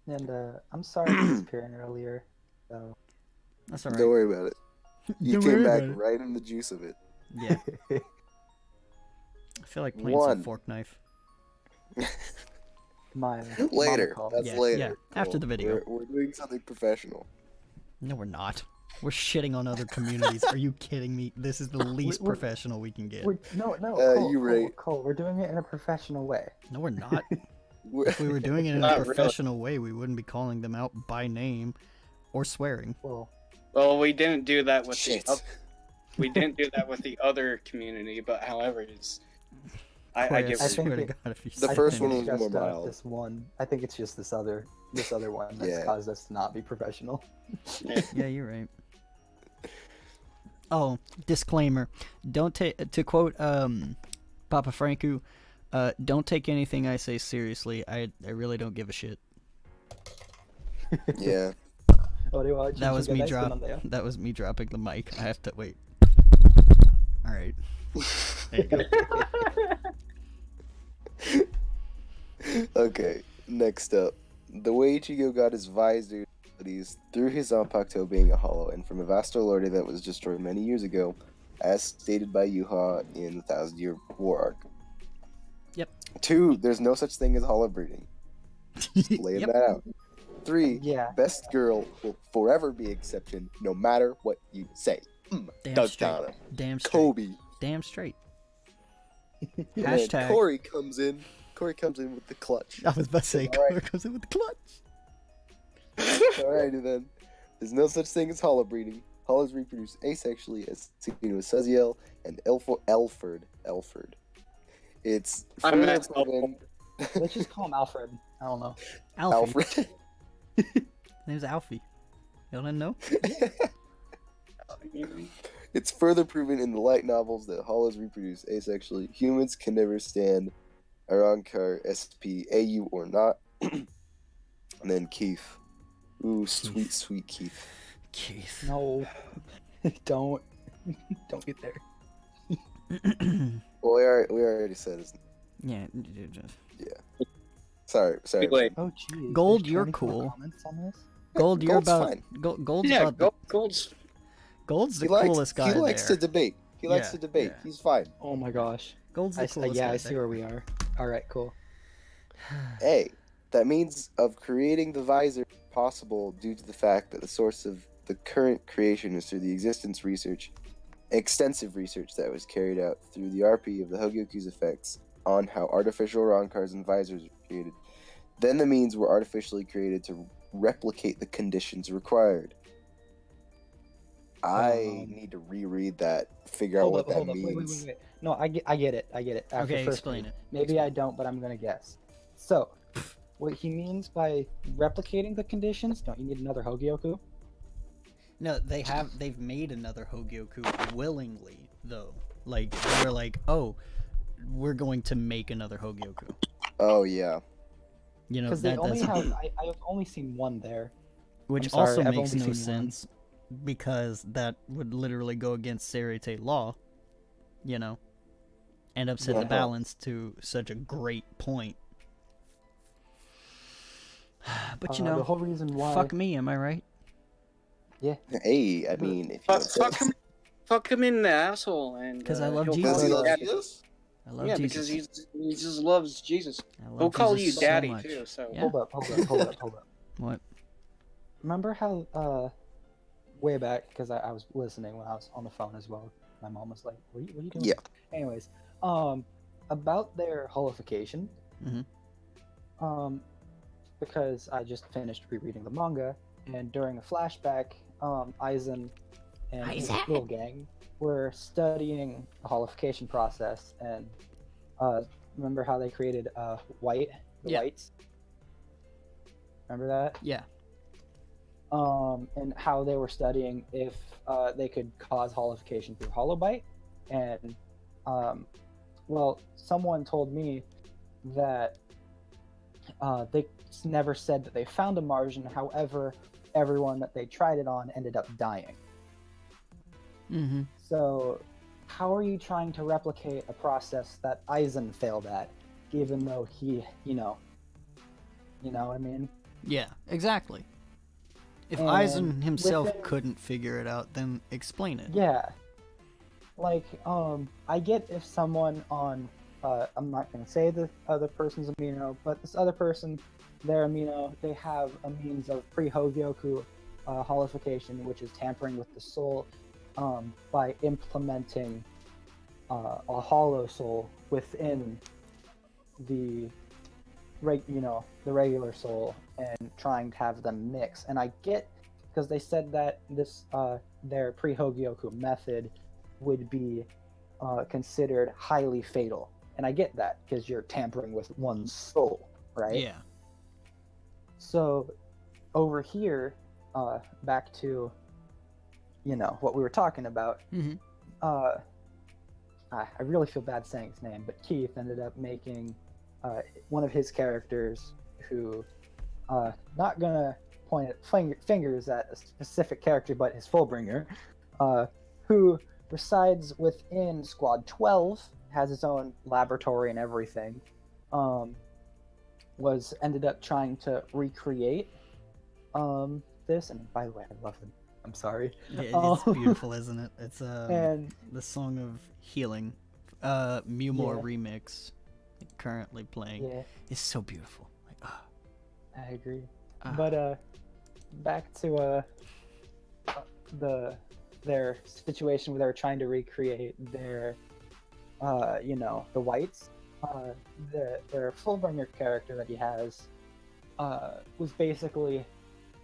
And I'm sorry for disappearing earlier. So That's alright. Don't worry about it. You Don't came worry back about it. right in the juice of it. Yeah. I feel like playing 1. some fork knife. my Later. mama called. That's Yeah, later. yeah, after the video. We're doing something professional. No, we're not. We're shitting on other communities. Are you kidding me? This is the least we're- professional we can get. No, you Cole, right. Cole, we're doing it in a professional way. No, we're not. We're- If we were doing it in a Not really. professional way, we wouldn't be calling them out by name or swearing. well, we didn't do that with Shit. we didn't do that with the other community, but however, it's I Corey, get I what swear to it- God, if you The say first anything- one was Just more mild. this one. I think it's just this other one that's Yeah. caused us to not be professional. Yeah, you're right. Oh, disclaimer. Don't take, to quote Papa Franco, don't take anything I say seriously. I really don't give a shit. Yeah. That was me that was me dropping the mic. I have to wait. All right. There you go. Okay, next up. The way Ichigo got his visor abilities through his Zanpakuto being a hollow and from a Vasto Lorde that was destroyed many years ago, as stated by Yuha in the Thousand Year War arc. Yep. 2, there's no such thing as hollow breeding. Just laying Yep. that out. 3, Yeah. best girl will forever be exception, no matter what you say. Damn straight. Donna, Damn straight. Kobe. Damn straight. And then Hashtag. Corey comes in. Corey comes in with the clutch. I was about to say, All right. Corey comes in with the clutch. Alrighty then. There's no such thing as hollow breeding. Hollows reproduce asexually, as seen with Suziel and Elford. It's I'm further Max proven. Let's just call him Alfred. I don't know. Alfie. Alfred. His name's Alfie. Y'all didn't know? It's further proven in the light novels that hollows reproduce asexually. Humans can never stand Arankar, SP, AU, or not. And then Keith. Ooh, sweet, sweet Keith. Keith. No, don't get there. Well, we already said his. Yeah. Sorry. Wait. Oh, geez. Gold, There's you're 24 cool. comments on this? Gold, you're Gold's about. fine. Gold's Yeah, about. Gold's The coolest guy He likes there. to debate. He likes Yeah, to debate. yeah. He's fine. Oh my gosh. Gold's the coolest yeah, guy I see there. where we are. All right, cool. A. That means of creating the visor possible due to the fact that the source of the current creation is through the extensive research that was carried out through the RP of the Hogyoku's effects on how artificial Ronkars and visors are created. Then the means were artificially created to replicate the conditions required. I need to reread that, figure out what that means. Wait. No, I get it. After Okay, first explain read. it. Maybe I don't, but I'm gonna guess. So, what he means by replicating the conditions? Don't you need another Hogyoku? No, they've made another Hogyoku willingly, though. Like, they're like, oh, we're going to make another Hogyoku. Oh, yeah. You know, Because they that only doesn't... have. I've only seen one there. Which I'm sorry, also I've makes only no seen one. sense, because that would literally go against Serite law, you know, and upset the Yeah. balance to such a great point. But you the know, whole reason why. fuck me, am I right? Hey, I mean, if you Fuck him in the asshole, and 'Cause I love he'll Jesus. call Does he you love daddy. Jesus? I love Yeah, Jesus. because he just loves Jesus. I love He'll call Jesus you so daddy much. too. So Yeah. Hold up. What? Remember how way back, because I was listening when I was on the phone as well. My mom was like, "What are you doing?" Yeah. Anyways, about their holification. Mhm. Because I just finished rereading the manga, and during a flashback, Aizen and his little gang were studying the holification process, and remember how they created the Yeah. whites? Remember that? Yeah. And how they were studying if they could cause holification through holobite, and well, someone told me that they never said that they found a margin. However, everyone that they tried it on ended up dying. Mm-hmm. So, how are you trying to replicate a process that Aizen failed at, even though he, you know what I mean? Yeah, exactly. If And Aizen himself within- couldn't figure it out, then explain it. Yeah. Like, I get if someone on, I'm not going to say the other person's amino, but this other person, their amino, they have a means of pre-Hogyoku holification, which is tampering with the soul by implementing a hollow soul within the regular soul and trying to have them mix. And I get, because they said that this their pre-Hogyoku method would be considered highly fatal, and I get that because you're tampering with one's soul, right? Yeah. So over here, back to what we were talking about. Mm-hmm. I really feel bad saying his name, but Keith ended up making one of his characters who, not gonna point fingers at a specific character, but his Fullbringer, who resides within Squad 12, has his own laboratory and everything, ended up trying to recreate this. And by the way, I love him. I'm sorry. It's beautiful, isn't it? It's And the Song of Healing, Mewmore remix, currently playing. yeah, It's so beautiful. Like, I agree. ah. But back to their situation where they were trying to recreate their the whites. Their Fullbringer character that he has was basically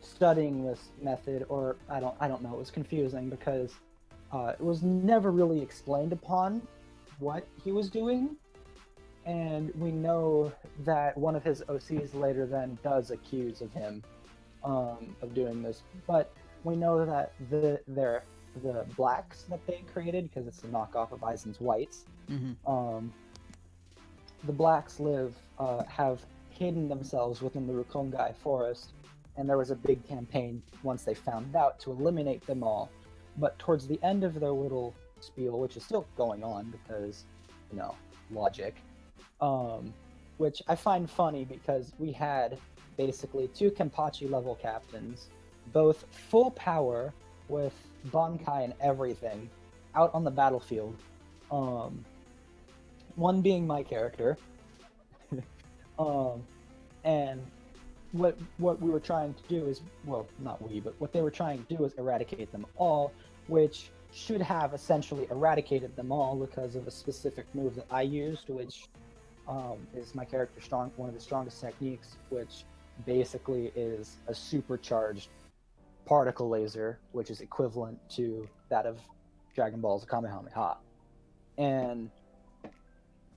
studying this method, or I don't know. It was confusing because it was never really explained upon what he was doing, and we know that one of his OCs later then does accuse of him of doing this, but we know that the blacks that they created, because it's a knockoff of Eisen's whites, Mm-hmm. the blacks have hidden themselves within the Rukongai forest, and there was a big campaign once they found out to eliminate them all. But towards the end of their little spiel, which is still going on because, logic, which I find funny because we had basically 2 Kenpachi level captains, both full power with Bankai and everything, out on the battlefield. One being my character, and what we were trying to do is, well, not we, but what they were trying to do is eradicate them all, which should have essentially eradicated them all because of a specific move that I used, which is my character's one of the strongest techniques, which basically is a supercharged particle laser, which is equivalent to that of Dragon Ball's Kamehameha. And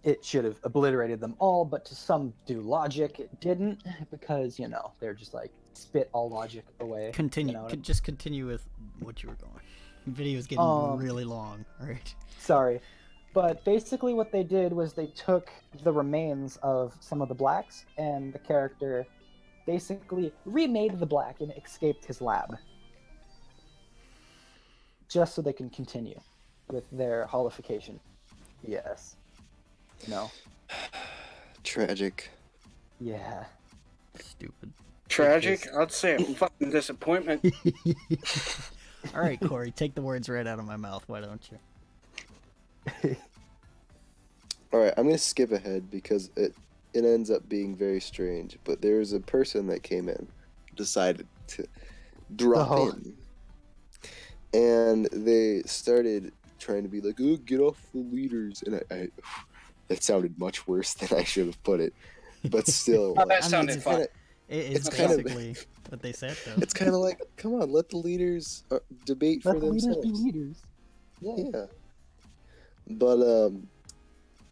it should have obliterated them all, but to some due logic, it didn't, because, they're just like, spit all logic away. Continue. Just continue with what you were going. The video's getting really long, right? Sorry. But basically what they did was they took the remains of some of the blacks, and the character basically remade the black and escaped his lab. Just so they can continue with their holification. Yes. No. Tragic. Yeah. Stupid. Tragic? I'd say a fucking disappointment. All right, Corey, take the words right out of my mouth. Why don't you? All right, I'm gonna skip ahead because it ends up being very strange. But there's a person that came in, decided to drop in, and they started trying to be like, "Oh, get off the leaders," and I that sounded much worse than I should have put it, but still. Oh, that sounded fun. It's kind of- basically what they said, though. It's kind of like, come on, let the leaders debate for Let the leaders themselves. be leaders. Yeah. But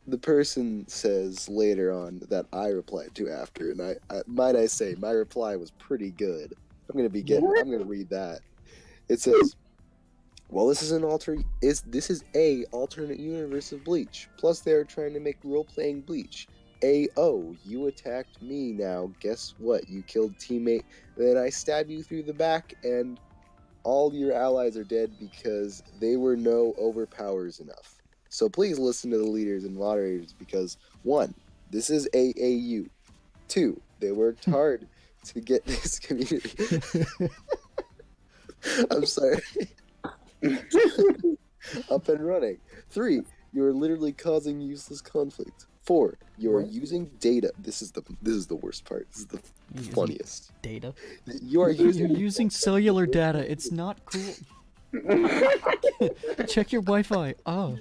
the person says later on that I replied to after, and I might I say my reply was pretty good. I'm gonna read that. It says, "Well, this is a alternate universe of Bleach. Plus, they are trying to make role-playing Bleach. Ayo, you attacked me. Now, guess what? You killed teammate. Then I stab you through the back, and all your allies are dead because they were no overpowers enough. So please listen to the leaders and moderators because 1, this is AAU. 2, they worked hard to get this community." I'm sorry. Up and running. 3, you are literally causing useless conflict. 4, you are using data. This is the worst part. This is the funniest. Data. You're using cellular data. It's not cool. Check your Wi-Fi. Oh.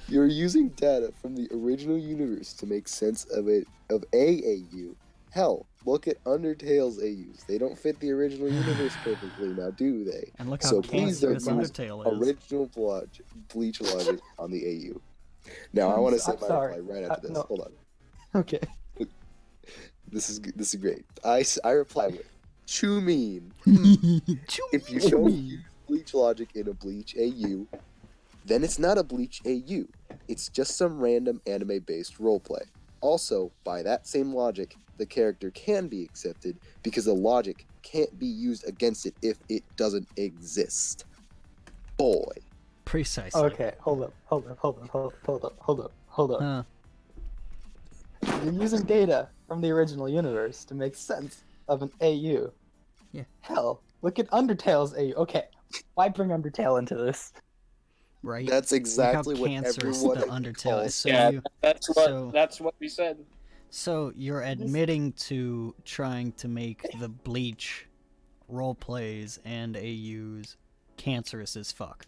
You're using data from the original universe to make sense of AAU. Hell, look at Undertale's AUs. They don't fit the original universe perfectly now, do they? And look how So please cancerous don't use Undertale is. original Bleach logic on the AU. Now I want to say I'm my sorry. reply right after this. No. Hold on. Okay. This is great. I reply with, "Chew mean. If you don't use Bleach logic in a Bleach AU, then it's not a Bleach AU. It's just some random anime-based roleplay. Also, by that same logic, the character can be accepted because the logic can't be used against it if it doesn't exist. Boy. Precisely. Okay, hold up. Huh. You're using data from the original universe to make sense of an AU. Yeah. Hell, look at Undertale's AU. Okay, why bring Undertale into this? Right. That's exactly Look how what cancerous everyone the Undertale calls. is. So Yeah, you, that's so- what we said. So you're admitting to trying to make the Bleach role plays and AUs cancerous as fuck.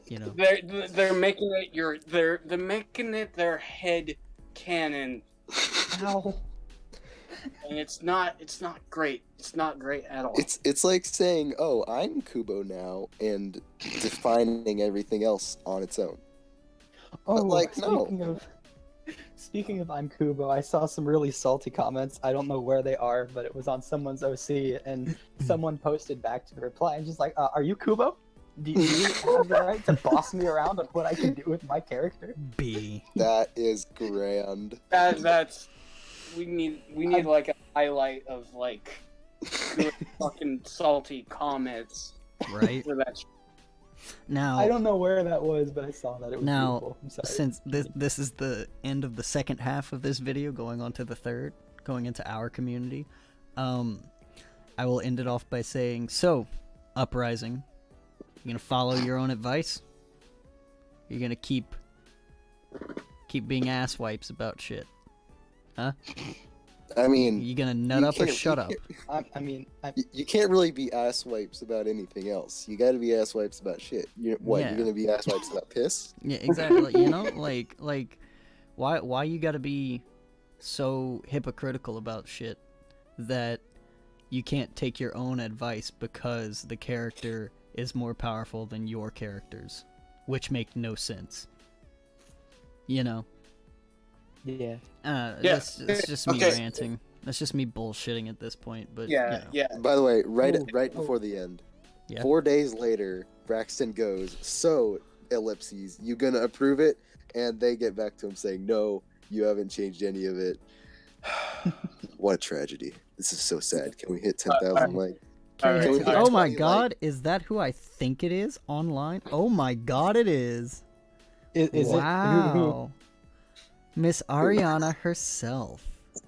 You know. They're making it they're making it their head canon, Ow. and it's not great. It's not great at all. It's like saying, "Oh, I'm Kubo now," and defining everything else on its own. Oh, like, no. Speaking of I'm Kubo, I saw some really salty comments. I don't know where they are, but it was on someone's OC, and someone posted back to the reply and just like, "Are you Kubo? Do you have the right to boss me around on what I can do with my character?" B. That is grand. That's we need like a highlight of like good fucking salty comments Right. for that. Now, I don't know where that was, but I saw that. It was Now, beautiful. I'm sorry. since this is the end of the second half of this video, going on to the third, going into our community, I will end it off by saying, so, Uprising, you gonna follow your own advice? You're gonna keep being ass wipes about shit? Huh? I mean, You gonna nut up or shut up? you can't really be ass wipes about anything else. You got to be ass wipes about shit. What? Yeah. You're gonna be ass wipes about piss? Yeah, exactly. You know, like, why you gotta be so hypocritical about shit that you can't take your own advice because the character is more powerful than your characters, which make no sense. You know. Yeah. That's just me Okay. ranting. That's just me bullshitting at this point. But Yeah, you know. yeah. By the way, right Oh. before the end, Yeah. 4 days later, Braxton goes, "So, ellipses, you gonna approve it?" And they get back to him saying, "No, you haven't changed any of it." What a tragedy! This is so sad. Can we hit 10,000 likes? Alright, Can we hit Oh my 20 god, likes? is that who I think it is online? Oh my god, it is. Is Wow. Miss Ariana herself. it?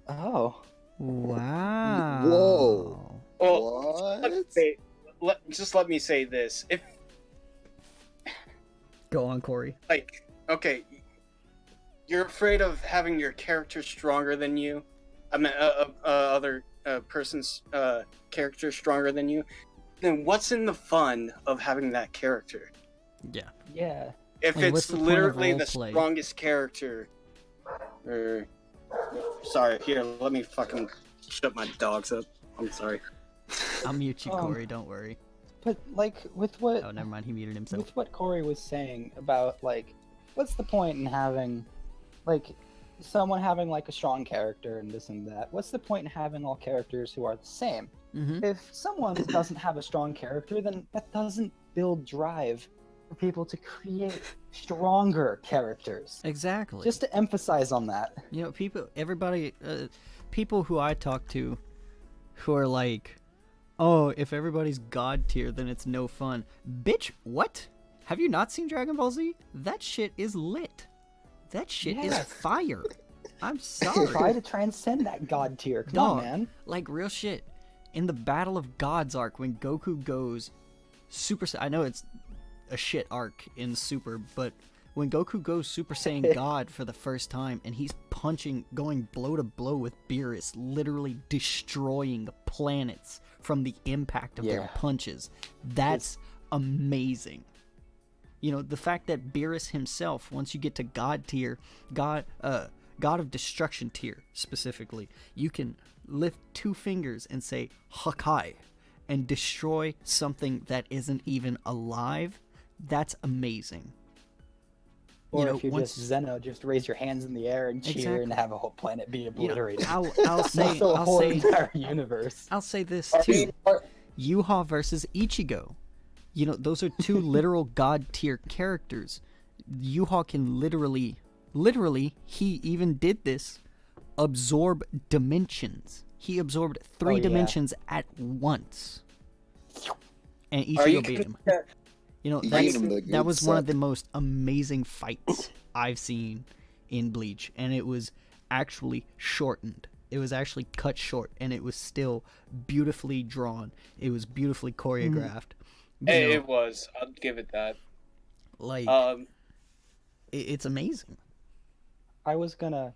Oh. Wow. Whoa. Well, What? just let me say this. If Go on, Corey. like, okay, you're afraid of having your character stronger than you. I mean, other person's character stronger than you. Then what's in the fun of having that character? Yeah. Yeah. If And what's it's the point of literally the roleplay? strongest character, or sorry, here, let me fucking shut my dogs up. I'm sorry. I'll mute you, Um, Corey, don't worry. But like with what Oh, never mind, he muted himself. with what Corey was saying about like, what's the point in having, like, someone having like a strong character and this and that? What's the point in having all characters who are the same? Mm-hmm. If someone doesn't have a strong character, then that doesn't build drive for people to create stronger characters. Exactly. Just to emphasize on that. You know, people who I talk to who are like, oh, if everybody's god tier, then it's no fun. Bitch, what? Have you not seen Dragon Ball Z? That shit is lit. That shit is Yes. fire. I'm Try sorry. to transcend that god tier. Come Dog. on, man. Like, real shit. In the Battle of Gods arc, when Goku goes Super I know it's a shit arc in Super, but when Goku goes Super Saiyan God for the first time, and he's going blow to blow with Beerus, literally destroying planets from the impact of their Yeah. punches, that's amazing. You know, the fact that Beerus himself, once you get to God tier, God of Destruction tier specifically, you can lift 2 fingers and say Hakai and destroy something that isn't even alive. That's amazing. Or You know, if you're once- just Zeno, just raise your hands in the air and cheer Exactly. and have a whole planet be You know, obliterated. I'll say Also, a I'll whole say entire universe. I'll say this I too. mean, Yuha versus Ichigo. You know, those are two literal god tier characters. Yuha can literally, he even did this, absorb dimensions. He absorbed 3 yeah. dimensions at once. And Are you Ichigo beat him. gonna- You know, He gave him the that good was one of suck. the most amazing fights I've seen in Bleach. And it was actually shortened. It was actually cut short, and it was still beautifully drawn. It was beautifully choreographed. You know, It was. I'll give it that. like, Um, it's amazing. I was gonna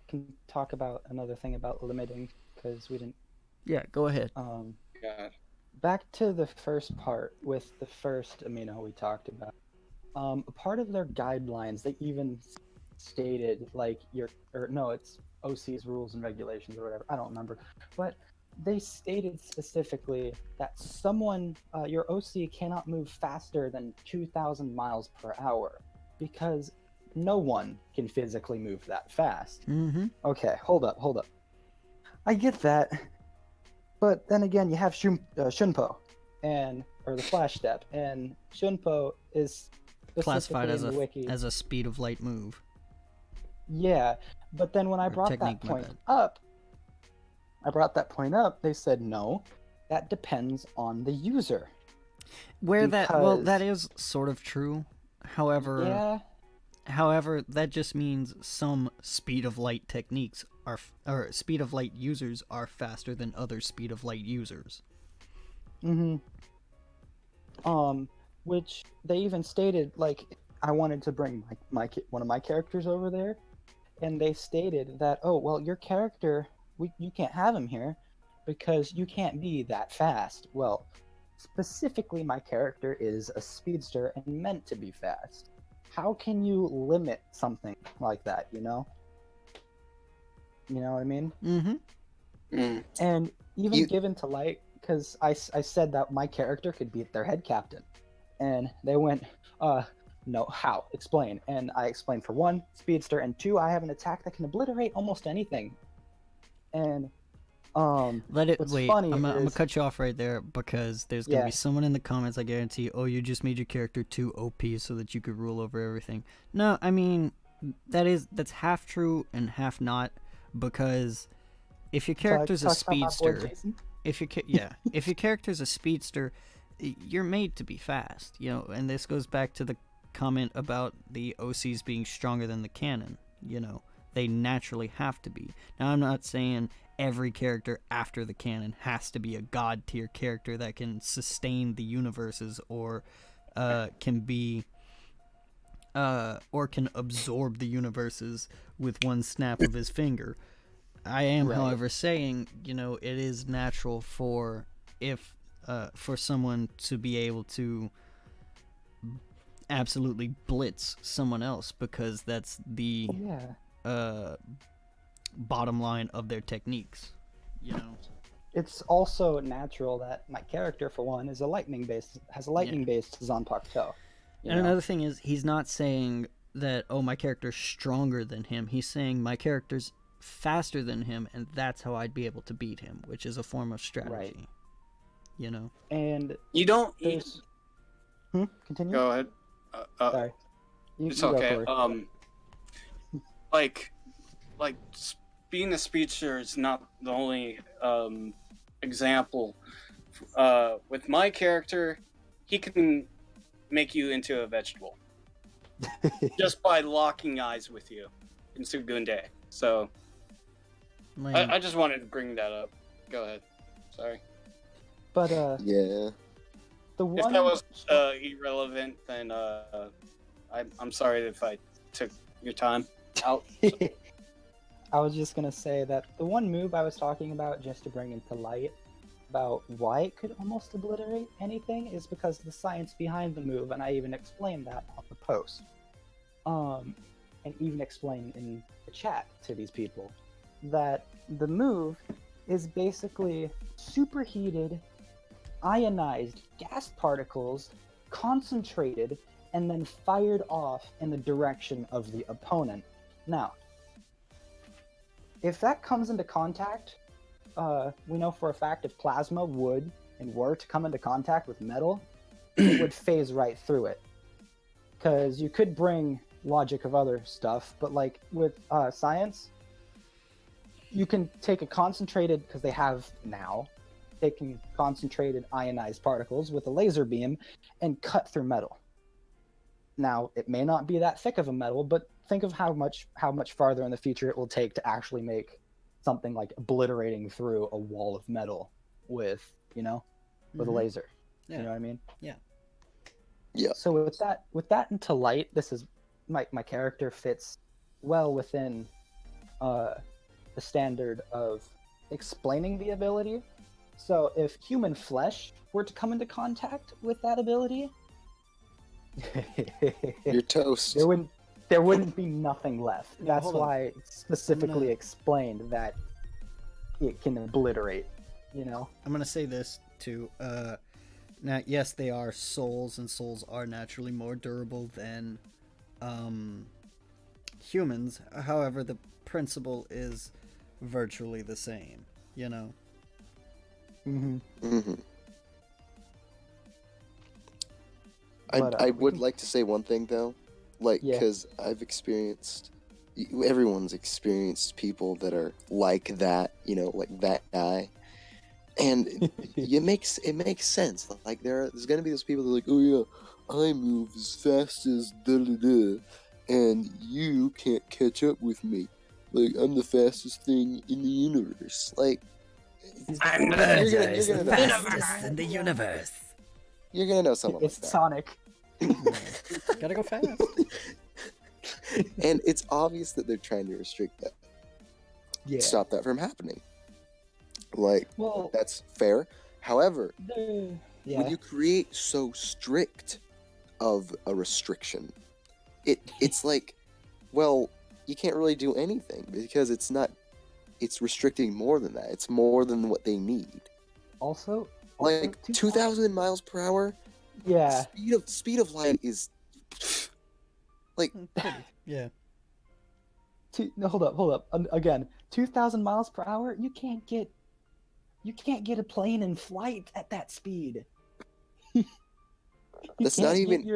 talk about another thing about limiting because we didn't. Yeah, go ahead. yeah. Back to the first part with the first amino we talked about. A part of their guidelines, they even stated like it's OC's rules and regulations or whatever. I don't remember, but they stated specifically that your OC cannot move faster than 2,000 miles per hour because no one can physically move that fast. Mm-hmm. Okay, hold up. I get that, but then again, you have Shunpo, or the Flash Step, and Shunpo is Classified as specifically in the wiki. as a speed of light move. Yeah, but then when I Or brought technique, that my point bad. up, they said no, that depends on the user. That Because- is sort of true. However, that just means some speed of light techniques or speed of light users are faster than other speed of light users. Mm-hmm. Which they even stated, like, I wanted to bring one of my characters over there, and they stated that, oh, well, your character, you can't have him here because you can't be that fast. Well, specifically, my character is a speedster and meant to be fast. How can you limit something like that, you know? You know what I mean? Mm-hmm. Mm. And even You- given to light, because I said that my character could beat their head captain. And they went, no, how? Explain. And I explained, for one, speedster, and two, I have an attack that can obliterate almost anything. And, what's wait. funny I'm gonna is- cut you off right there because there's gonna Yeah. be someone in the comments, I guarantee, oh, you just made your character too OP so that you could rule over everything. No, I mean, that's half true and half not, because if your character's a talk about my boy speedster, Jason. if your character's a speedster, you're made to be fast, you know. And this goes back to the comment about the OCs being stronger than the canon. You know, they naturally have to be. Now, I'm not saying every character after the canon has to be a god tier character that can sustain the universes or can absorb the universes with one snap of his finger. I am, Right. however, saying, you know, it is natural for someone to be able to absolutely blitz someone else, because that's the Yeah. bottom line of their techniques, you know. It's also natural that my character, for one, has a lightning based Zanpakuto. And another thing is, he's not saying that, oh, my character's stronger than him. He's saying my character's faster than him, and that's how I'd be able to beat him, which is a form of strategy. Right. You know? And You don't. there's... Continue? Go ahead. Sorry. It's you go okay. for it. Like being a speedster is not the only example. With my character, he can make you into a vegetable just by locking eyes with you in Sugunde. So Like, I just wanted to bring that up. Go ahead. Sorry. But Yeah. the If one that was irrelevant, then I'm sorry if I took your time out. I was just gonna say that the one move I was talking about, just to bring into light about why it could almost obliterate anything, is because of the science behind the move, and I even explained that on the post. And even explained in the chat to these people that the move is basically superheated, ionized gas particles, concentrated, and then fired off in the direction of the opponent. Now, if that comes into contact, we know for a fact if plasma would and were to come into contact with metal, it would phase right through it. Because you could bring logic of other stuff, but like with science, you can take a concentrated, because they have now, taking concentrated ionized particles with a laser beam and cut through metal. Now, it may not be that thick of a metal, but think of how much farther in the future it will take to actually make something like obliterating through a wall of metal with, with a laser. Yeah. You know what I mean? Yeah. Yeah. So with that into light, this is my character fits well within the standard of explaining the ability. So if human flesh were to come into contact with that ability, You're toast. there wouldn't be nothing left. No, That's hold on. why it's specifically gonna- explained that it can obliterate, I'm gonna say this too. Now, yes, they are souls, and souls are naturally more durable than humans. However, the principle is virtually the same. Mm-hmm. Mm-hmm. But, I we would can- like to say one thing though, Yeah. because I've experienced, everyone's experienced people that are like that, like that guy, and it makes sense. Like there's gonna be those people that are like, oh yeah, I move as fast as da da da, and you can't catch up with me. Like I'm the fastest thing in the universe. Like I'm you're gonna know. fastest in the universe. You're gonna know someone It's like that. Sonic. Gotta go fast. And it's obvious that they're trying to restrict that, Yeah. stop that from happening. Like, Well, that's fair. However, yeah. when you create so strict of a restriction, it's like, well, you can't really do anything because it's restricting more than that. It's more than what they need. Also, Like 2,000 miles per hour. Yeah. Speed of light is like Yeah. No, hold up. Again, 2,000 miles per hour. You can't get a plane in flight at that speed. that's not even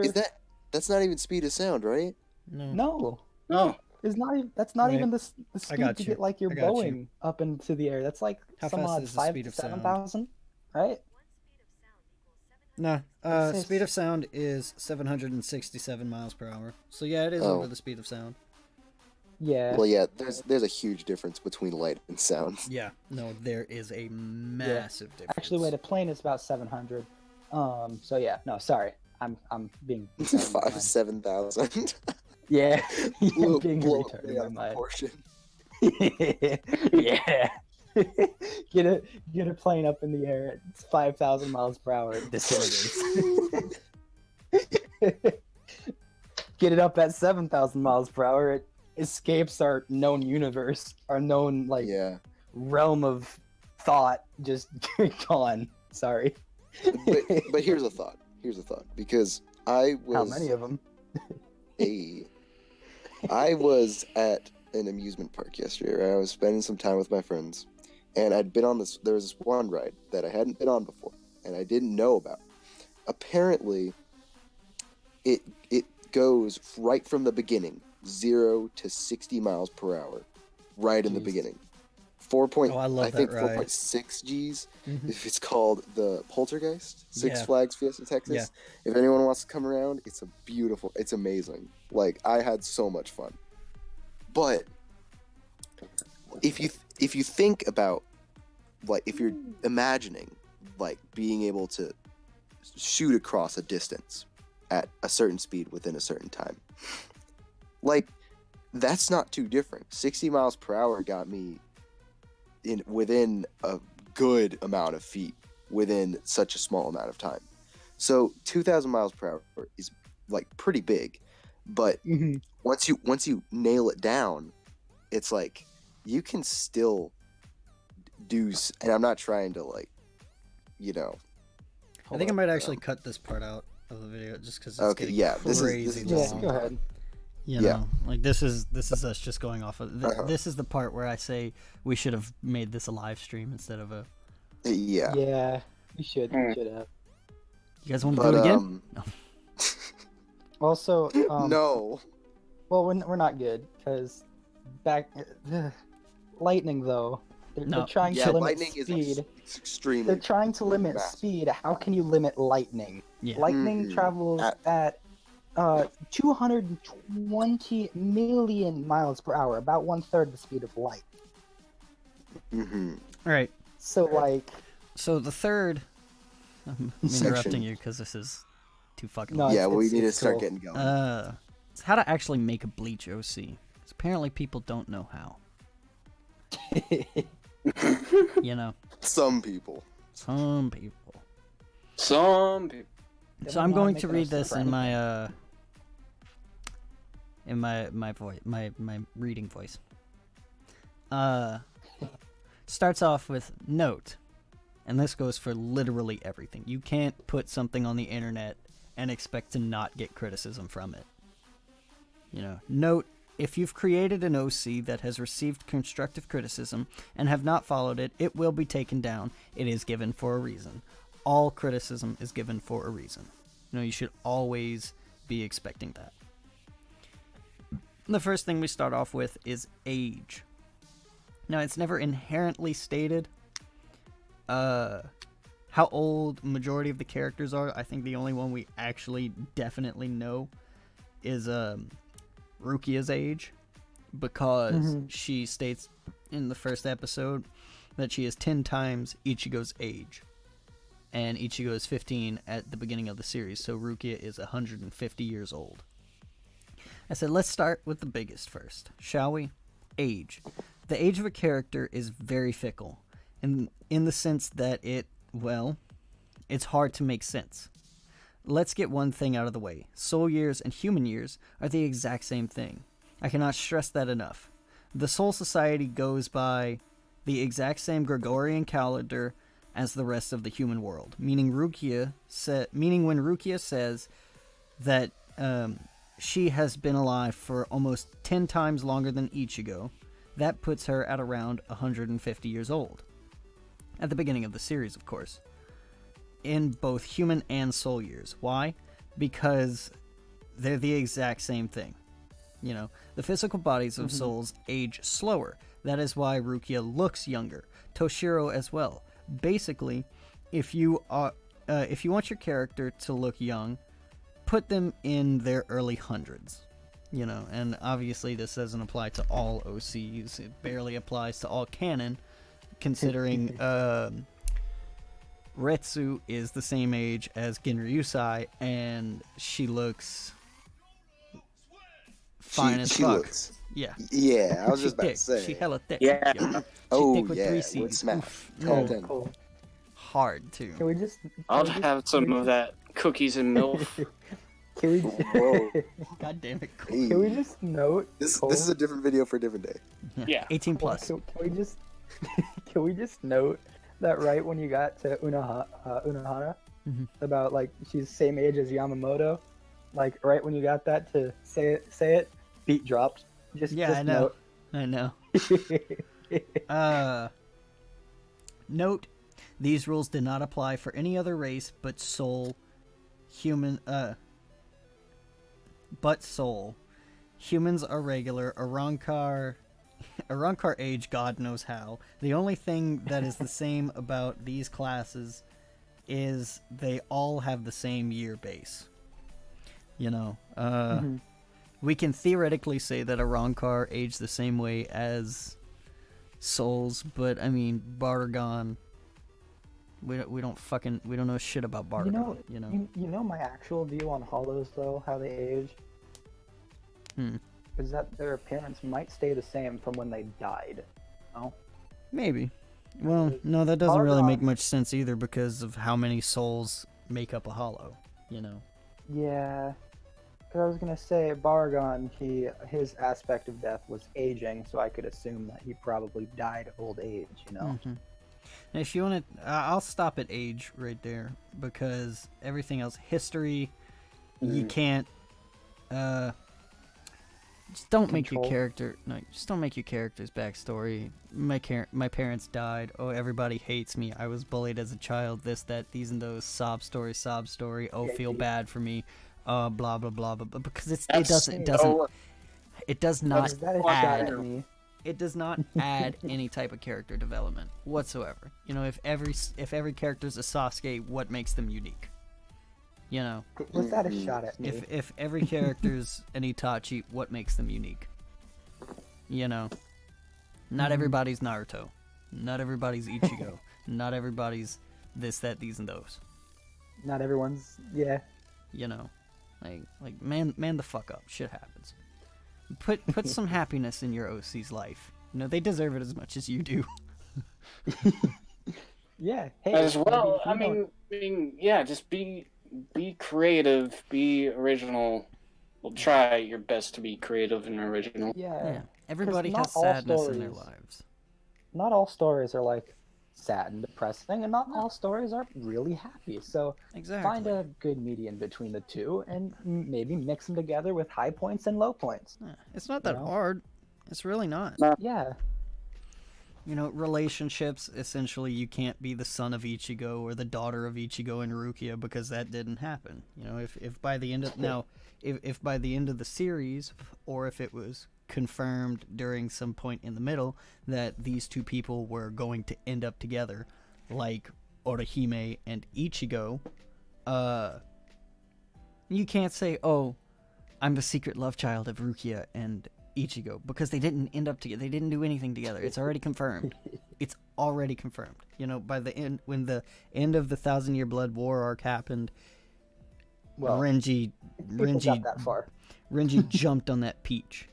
that's not even speed of sound, right? No. No. No. It's not even. That's not Wait, even the speed got to you. get like your I got you. Boeing up into the air. That's like How some fast odd is the 5 speed to of sound? 7,000, right? No. It says- Speed of sound is 767 miles per hour. So yeah, it is Oh. over the speed of sound. Yeah. Well, yeah. There's a huge difference between light and sound. Yeah. No, there is a massive difference. Actually, wait, a plane is about 700. So yeah, no, sorry. I'm being 5 to 7,000. Yeah. Blow being blow retarded way in out of my mind. proportion. Yeah. get a plane up in the air at 5,000 miles per hour. It disintegrates. Get it up at 7,000 miles per hour. It escapes our known universe, our known Yeah. realm of thought. Just gone. Sorry. But here's a thought. Because I was How many of them? I was at an amusement park yesterday. Right? I was spending some time with my friends, and I'd been on this. There was this one ride that I hadn't been on before, and I didn't know about. Apparently, it goes right from the beginning, 0 to 60 miles per hour, right in the Jeez. beginning. 4. Oh, I love I think that ride. 4.6 Gs. Mhm. If it's called the Poltergeist, Six Yeah. Flags Fiesta Texas. Yeah. If anyone wants to come around, it's amazing. Like I had so much fun. But if you think about, like, if you're imagining like being able to shoot across a distance at a certain speed within a certain time, like that's not too different. 60 miles per hour got me within a good amount of feet within such a small amount of time. So 2,000 miles per hour is like pretty big, but once you nail it down, it's like you can still do. And I'm not trying to like, I think I might actually cut this part out of the video just because it's Okay, getting yeah, this is- crazy this is Yeah, long. go ahead. You Yeah. know, like this is us just going off of. Uh-huh. This is the part where I say we should have made this a live stream instead of a. Yeah. Yeah. You should have. You guys want to But do it again? No. Also, no. well, we're not good because lightning though. They're trying Yeah, to limit lightning speed. is extremely. They're trying to limit massive. speed. How can you limit lightning? Yeah. Lightning Mhm. travels at 220 million miles per hour, about 1/3 the speed of light. Mm-hmm. All right. So like, So the third. I'm Section. interrupting you because this is too fucking. No, long. Yeah, we it's need to start cool. getting going. It's how to actually make a Bleach OC. 'Cause apparently people don't know how. You know, Some people. some people. Some people. So I'm going to read this in my voice, my reading voice. Starts off with note, and this goes for literally everything. You can't put something on the internet and expect to not get criticism from it. You know, note, if you've created an OC that has received constructive criticism and have not followed it, it will be taken down. It is given for a reason. All criticism is given for a reason. You know, you should always be expecting that. The first thing we start off with is age. Now, it's never inherently stated how old majority of the characters are. I think the only one we actually definitely know is Rukia's age, because she states in the first episode that she is 10 times Ichigo's age. And Ichigo is 15 at the beginning of the series, so Rukia is 150 years old. I said, let's start with the biggest first, shall we? Age. The age of a character is very fickle, in the sense that it's hard to make sense. Let's get one thing out of the way. Soul years and human years are the exact same thing. I cannot stress that enough. The Soul Society goes by the exact same Gregorian calendar as the rest of the human world, meaning when Rukia says that she has been alive for almost 10 times longer than Ichigo, that puts her at around 150 years old. At the beginning of the series, of course. In both human and soul years. Why? Because they're the exact same thing. You know, the physical bodies of souls age slower. That is why Rukia looks younger. Toshiro as well. Basically, if you want your character to look young, put them in their early hundreds. You know, and obviously this doesn't apply to all OCs. It barely applies to all canon, considering Retsu is the same age as Ginryusai, and she looks fine as she fuck. looks. Yeah. Yeah, I was She just about thick. to say. She hella thick. Yeah. She Oh, thick with yeah, 3 with C's. smash. Oof. Cool. Mm. cool. Hard too. Can we just? I'll can we have just- some can we of that cookies and milk. Can we? Whoa. God damn it. Cool. Hey, Can we just note? this Cole? is a different video for a different day. Yeah. 18 plus. Can we just? Can we just note that right when you got to Unohana, about like she's same age as Yamamoto, like right when you got that to say it, beat dropped. Just I know. I know. Note. Note, these rules did not apply for any other race but soul. Humans are regular. Arankar age God knows how. The only thing that is the same about these classes is they all have the same year base. You know, we can theoretically say that Arankar aged the same way as souls, but I mean Baragon, we don't know shit about Baragon. You know my actual view on hollows though, how they age. Is that their appearance might stay the same from when they died. No? Maybe. Well, no, that doesn't really Baragon- make much sense either because of how many souls make up a hollow. You know. Yeah. Because I was gonna say Baragon, his aspect of death was aging, so I could assume that he probably died of old age. You know. And if you want to, I'll stop at age right there because everything else, history, you can't. Just don't make your Control. character. No, just don't make your character's backstory. My parents died. Oh, everybody hates me. I was bullied as a child. This, that, these, and those. Sob story. Sob story. Oh, feel bad for me. Blah blah blah blah. Because it does not That is shot add. at me. It does not add any type of character development whatsoever. You know, if every character's a Sasuke, what makes them unique? You know, Was that a shot at me? if every character's an Itachi, what makes them unique? You know, not everybody's Naruto, not everybody's Ichigo, not everybody's this, that, these, and those. Not everyone's. Yeah. You know, like man the fuck up. Shit happens. Put some happiness in your OC's life. You know, they deserve it as much as you do. Yeah. Hey. As well, maybe if you don't- yeah, just be creative, be original. Well, try your best to be creative and original. Yeah, everybody not has all sadness in their stories- lives. Not all stories are like sad and depressing, and not all stories are really happy. So Exactly. find a good median between the two, and maybe mix them together with high points and low points. Yeah, it's not that know? hard. It's really not. Yeah. You know, relationships, essentially, you can't be the son of Ichigo or the daughter of Ichigo and Rukia because that didn't happen. You know, if by the end of if by the end of the series, or if it was confirmed during some point in the middle that these two people were going to end up together, like Orihime and Ichigo, you can't say, "Oh, I'm the secret love child of Rukia and Ichigo," because they didn't end up together. They didn't do anything together. It's already confirmed. It's already confirmed. You know, by the end, when the end of the 1,000-Year Blood War arc happened, Well, Renji got that far. jumped on that peach.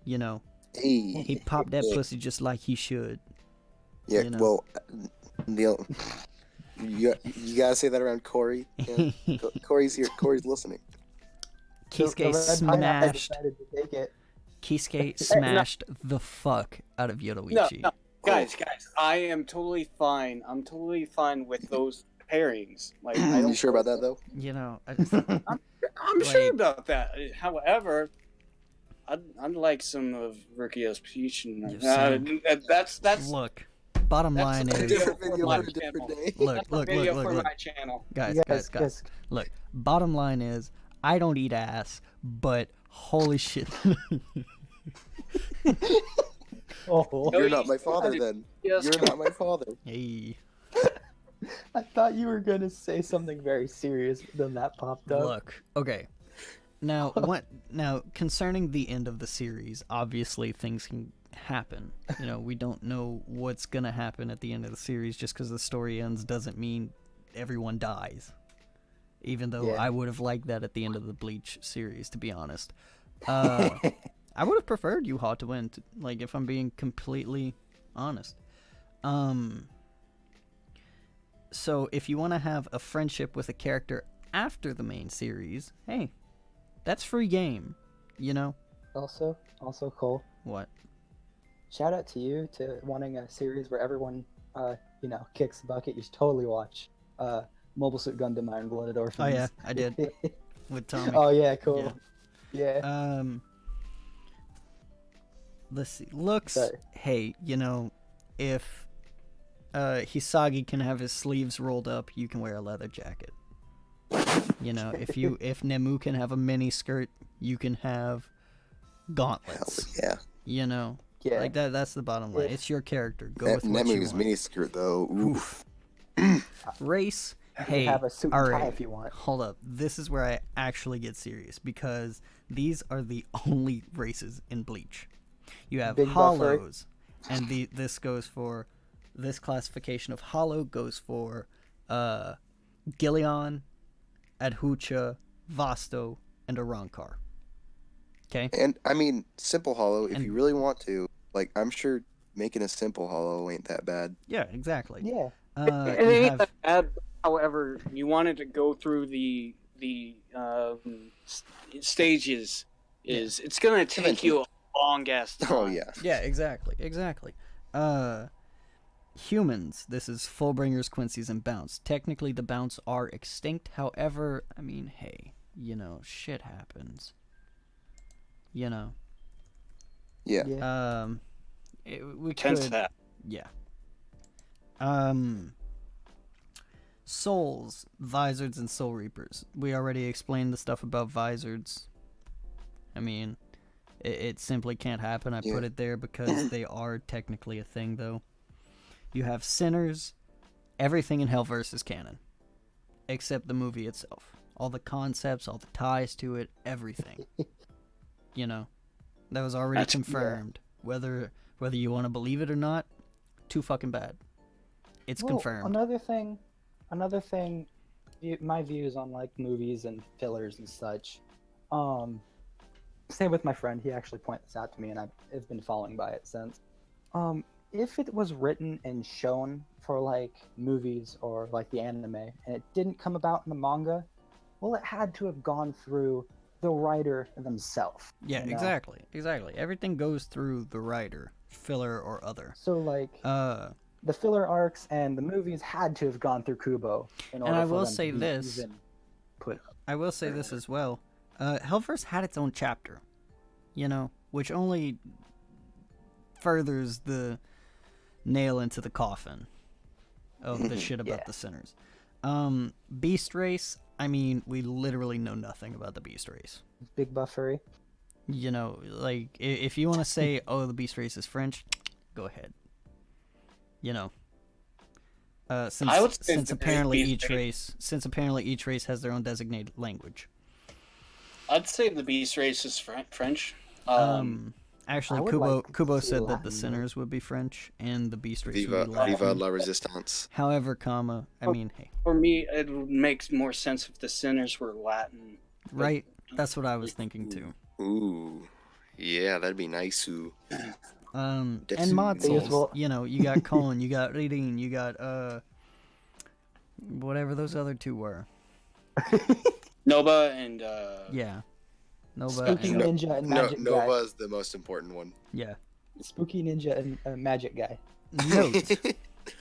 You know, Hey. he popped that pussy just like he should. Yeah, you know. well, Neil, you gotta say that around Corey. Yeah. Corey's here. Corey's listening. Kisuke The red pineapple smashed. decided to take it. Kisuke smashed the fuck out of Yoruichi. No, guys, I am totally fine. I'm totally fine with those pairings. Like, I don't. You sure about that though? You know, I just, I'm sure about that. However, I'd like some of Rukia's peach, and that's look. Bottom line that's a is, video Different video for my for a different channel. day. look, Video look, for look. my channel. Guys, Yes, guys. Look, bottom line is, I don't eat ass, but holy shit. Oh, You're not my father then. Yes. You're not my father. Hey, I thought you were gonna say something very serious, but then that popped up. look. Okay. Now, concerning the end of the series, obviously things can happen. You know, we don't know what's gonna happen at the end of the series. Just because the story ends doesn't mean everyone dies. Even though Yeah. I would have liked that at the end of the Bleach series, to be honest. I would have preferred Yuha to win, like, if I'm being completely honest. So if you want to have a friendship with a character after the main series, hey, that's free game, you know? Also, Cole, What? shout out to you to wanting a series where everyone, kicks the bucket. You should totally watch Mobile Suit Gundam Iron Blooded Orphans. Oh yeah, I did, with Tommy. Oh yeah, cool. Yeah. Let's see. Looks, Sorry. hey, you know, if Hisagi can have his sleeves rolled up, you can wear a leather jacket. You know, if Nemu can have a mini skirt, you can have Hell gauntlets. yeah. You know, Yeah. like that's the bottom line. If- It's your character. Go with what you Nemu's want. miniskirt though. Oof. Race. You Hey, can have a suit all and tie right. if you want. Hold up. This is where I actually get serious because these are the only races in Bleach. You have Big buff, right? hollows, and this classification of hollow goes for Gillian, Adhucha, Vasto, and Arankar. Okay? And I mean, simple hollow. If And- you really want to, like, I'm sure making a simple hollow ain't that bad. Yeah, exactly. Yeah. It You ain't have that bad. However, you wanted to go through the stages. It's gonna take you a long ass time. Oh yeah. Yeah, exactly. Humans, this is Fullbringers, Quincy's, and Bounce. Technically, the Bounce are extinct. However, I mean, hey, you know, shit happens. You know, Yeah. We Tense could, that. yeah. Souls, Vizards, and Soul Reapers. We already explained the stuff about Vizards. I mean, it simply can't happen. I put it there because they are technically a thing, though. You have Sinners. Everything in Hellverse is canon, except the movie itself. All the concepts, all the ties to it, everything. You know, that was already confirmed. Whether you want to believe it or not, too fucking bad. It's confirmed. Another thing, my views on like movies and fillers and such. Same with my friend. He actually pointed this out to me, and I've been following by it since. If it was written and shown for like movies or like the anime, and it didn't come about in the manga, well, it had to have gone through the writer themselves. Yeah, you know? exactly. Everything goes through the writer, filler or other. So like, the filler arcs and the movies had to have gone through Kubo in order And I for will them say to be this. even put. I will say this as well. Hellverse had its own chapter, you know, which only furthers the nail into the coffin of the shit about the Sinners. Beast Race, I mean, we literally know nothing about the Beast Race. Big Buffery. You know, like, if you want to say, oh, the Beast Race is French, go ahead. You know. Since apparently each race has their own designated language. I'd say the Beast Race is French. Actually, Kubo said that the Sinners would be French and the Beast Race would be Latin. Viva la Resistance. However, I mean, hey. For me, it makes more sense if the Sinners were Latin. Right? That's what I was thinking too. Ooh. Yeah, that'd be nice. And mod souls, you know, you got Colin, you got Reading, you got whatever those other two were. Nova and yeah, Nova. Spooky Ninja and Magic Guy. Nova is the most important one. Yeah. Spooky Ninja and Magic Guy.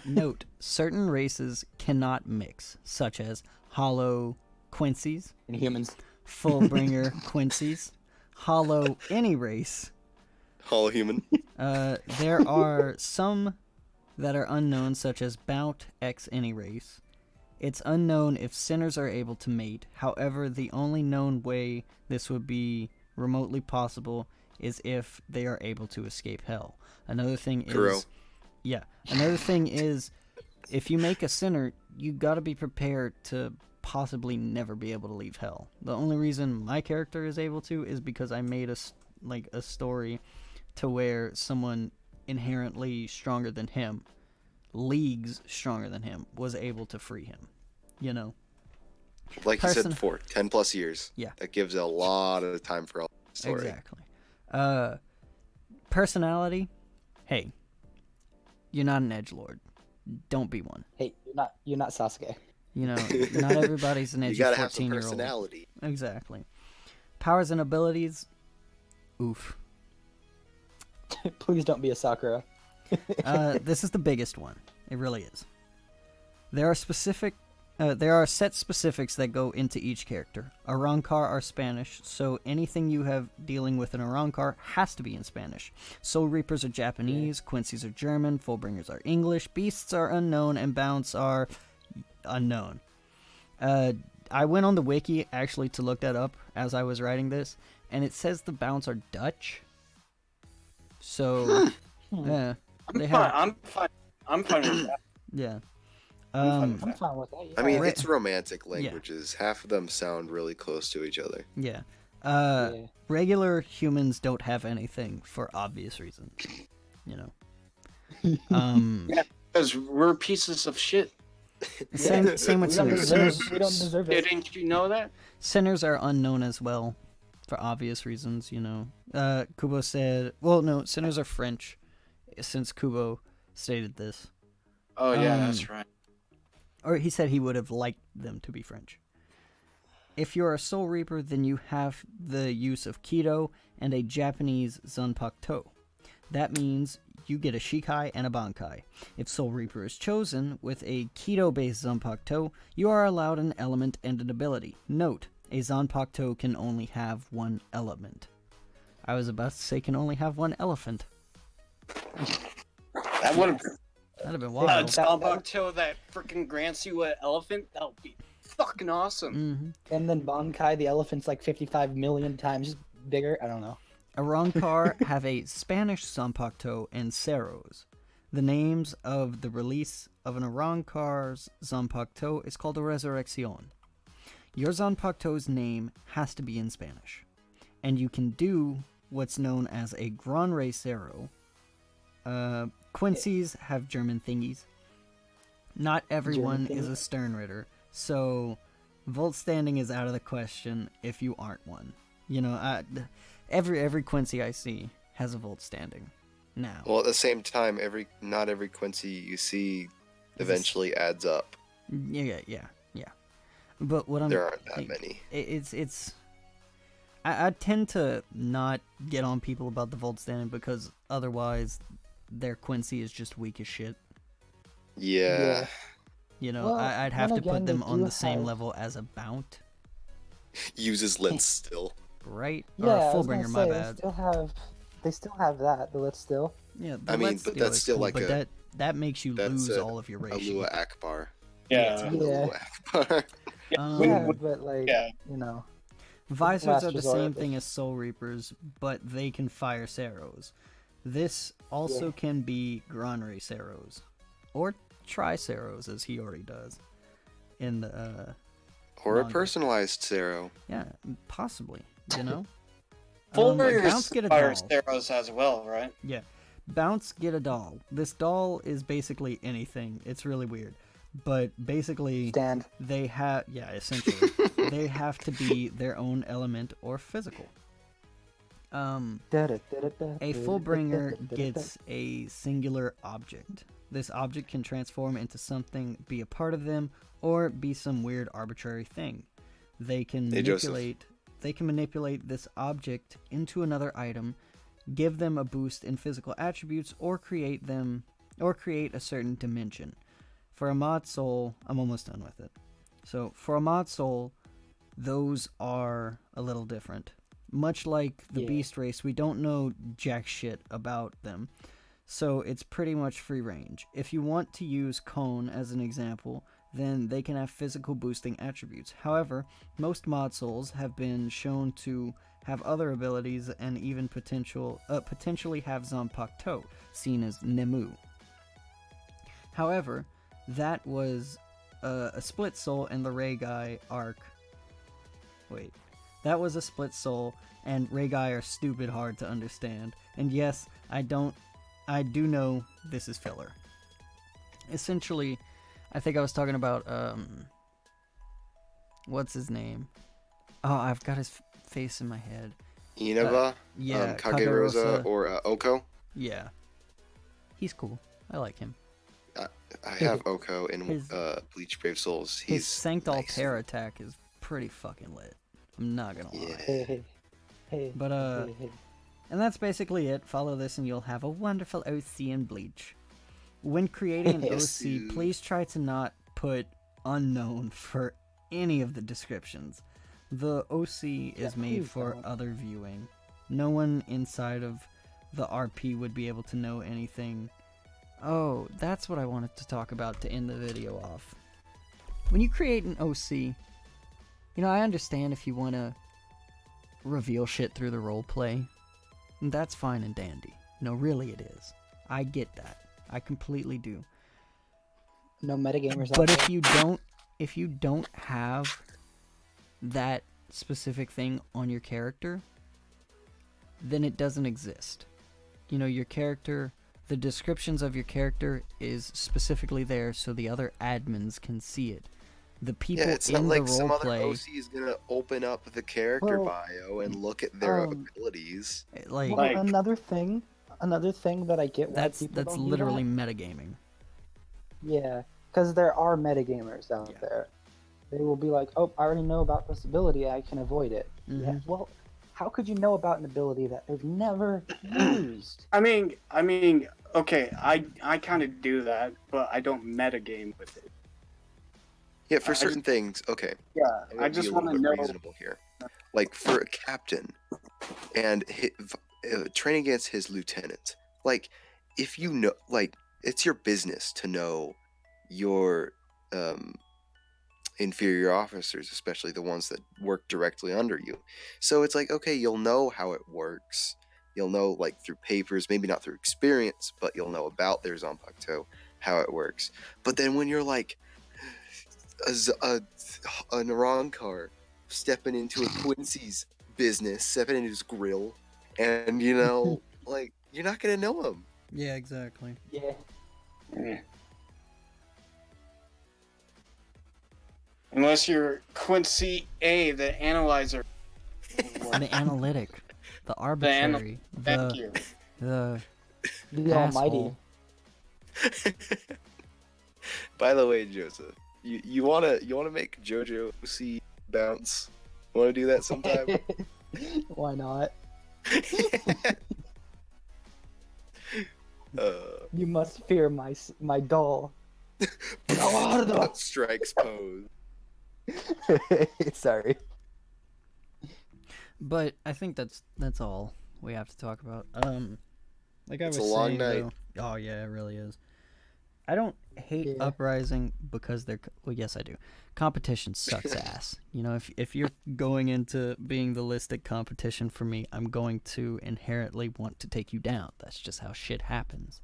Note: certain races cannot mix, such as Hollow Quincy's And humans. Fullbringer Quincy's, Hollow any race. Hollow human. There are some that are unknown, such as Bout X any race. It's unknown if Sinners are able to mate. However, the only known way this would be remotely possible is if they are able to escape hell. Another thing is, if you make a Sinner, you gotta be prepared to possibly never be able to leave hell. The only reason my character is able to is because I made a story to where someone inherently stronger than him, leagues stronger than him, was able to free him. You know? Like you said before, 10 plus years. Yeah. That gives a lot of time for all the story. Exactly. Personality, hey, you're not an edgelord. Don't be one. Hey, you're not Sasuke. You know, not everybody's an edgy 14-year-old. You gotta have some personality. Exactly. Powers and abilities, oof. Please don't be a Sakura. This is the biggest one. It really is. There are set specifics that go into each character. Arrancar are Spanish, so anything you have dealing with an Arrancar has to be in Spanish. Soul Reapers are Japanese, Quincy's are German, Fullbringers are English, Beasts are unknown, and Bounts are unknown. I went on the wiki actually to look that up as I was writing this, and it says the Bounts are Dutch. So, yeah, I'm fine with that. Yeah. I'm fine with that. Yeah. I mean, it's romantic languages. Yeah. Half of them sound really close to each other. Yeah. Regular humans don't have anything for obvious reasons. You know. Yeah, because we're pieces of shit. Same with Sinners. We don't deserve it. Didn't you know that? Sinners are unknown as well, for obvious reasons, you know. Kubo said... Well, no, Sinners are French, since Kubo stated this. Oh, yeah, that's right. Or he said he would have liked them to be French. If you're a Soul Reaper, then you have the use of Kido and a Japanese Zanpakuto. That means you get a Shikai and a Bankai. If Soul Reaper is chosen with a Kido-based Zanpakuto, you are allowed an element and an ability. Note, a Zanpakuto can only have one element. I was about to say can only have one elephant. That would have That'd have been a wild. Zanpakuto that freaking grants you an elephant. That would be fucking awesome. Mm-hmm. And then Bankai, the elephant's like 55 million times bigger. I don't know. Arrancar have a Spanish Zanpakuto and Ceros. The names of the release of an Arrancar's Zanpakuto is called a Resurrección. Your Zanpakuto's name has to be in Spanish. And you can do what's known as a Gran Rey Cero. Quincy's have German thingies. Not everyone German is a Sternritter, so Volt standing is out of the question if you aren't one. You know, every Quincy I see has a Volt standing now. Well, at the same time, not every Quincy you see eventually adds up. Yeah. But what There aren't that many. I tend to not get on people about the Volt standing because otherwise their Quincy is just weak as shit. Yeah. You know, Well, I'd have then to put again, them they on do the same have- level as a Bount, Uses Lens still. right? Yeah, or a I was Fullbringer, gonna my say, bad. They still have that. The Lit still. Yeah, the I mean, Let's but Steal that's is still cool, like but a- that makes you that's lose a- all of your ratio. Alua Akbar. Yeah. Alua Akbar. Um, But like, Yeah. you know. Visors Last are the resort. same thing as Soul Reapers, but they can fire Ceros. This also Yeah. can be Gran Rey Ceros, or Triceros, as he already does. In the Or a Manga. personalized Cero. yeah, possibly, you know. Full Bounce Warriors get a fire doll. Steros as well, right? Yeah, Bounce get a doll. This doll is basically anything. It's really weird, but basically Stand. they have essentially they have to be their own element or physical. A Fullbringer gets a singular object. This object can transform into something, be a part of them, or be some weird arbitrary thing. They can Hey, Joseph. manipulate this object into another item, give them a boost in physical attributes, or create a certain dimension. For a Mod Soul, I'm almost done with it. So for a Mod Soul, those are a little different. Much like the Yeah. Beast Race, we don't know jack shit about them. So it's pretty much free range. If you want to use Cone as an example, then they can have physical boosting attributes. However, most Mod Souls have been shown to have other abilities and even potentially have Zanpakuto, seen as Nemu. However, that was a split soul in the Rei arc. Wait. That was a split soul, and Rei are stupid hard to understand. And yes, I do know this is filler. Essentially, I think I was talking about, what's his name? Oh, I've got his face in my head. Inaba, Yeah, Kagerosa, or Oko. Yeah. He's cool. I like him. I have Oko in His- Bleach Brave Souls. His He's Sanct nice. Altair attack is pretty fucking lit. I'm not gonna lie. Yeah. Hey. But, hey. And that's basically it. Follow this and you'll have a wonderful OC in Bleach. When creating an Yes, OC, dude. please try to not put unknown for any of the descriptions. The OC is made please for don't. other viewing. No one inside of the RP would be able to know anything. Oh, that's what I wanted to talk about to end the video off. When you create an OC, you know, I understand if you want to reveal shit through the roleplay. That's fine and dandy. No, really it is. I get that. I completely do. No metagamers out But there. if you don't have that specific thing on your character, then it doesn't exist. You know, your character, the descriptions of your character is specifically there so the other admins can see it. The people Yeah, it's in not the like some other roleplay, OC is gonna open up the character Well, bio and look at their um, abilities. like Well, another thing that I get why that's people don't do literally that. metagaming. Yeah, because there are metagamers out Yeah. there. They will be like, "Oh, I already know about this ability. I can avoid it." Yeah. Mhm. Well, how could you know about an ability that they've never used? I mean, okay, I kind of do that, but I don't metagame with it. Yeah, for I certain things, okay. Yeah, I'm I gonna just be a want little to bit know. reasonable here. like for a captain, and train against his lieutenant. Like, if you know, like, it's your business to know your inferior officers, especially the ones that work directly under you. So it's like, okay, you'll know how it works. You'll know, like, through papers, maybe not through experience, but you'll know about their Zanpakuto, how it works. But then when you're like a Narankar stepping into a Quincy's business, stepping into his grill, and like, you're not gonna know him. Yeah, exactly. Yeah. Unless you're Quincy A, the analyzer. The analytic, the arbitrary, Thank you. the The almighty. asshole. By the way, Joseph, you wanna make JoJo C bounce? Wanna do that sometime? Why not? You must fear my doll. Strikes pose. Sorry. But I think that's all we have to talk about. Like I It's was a long saying, night. though, oh yeah, it really is. I don't hate Yeah. Uprising because well, yes, I do. Competition sucks ass. You know, if you're going into being the listed competition for me, I'm going to inherently want to take you down. That's just how shit happens.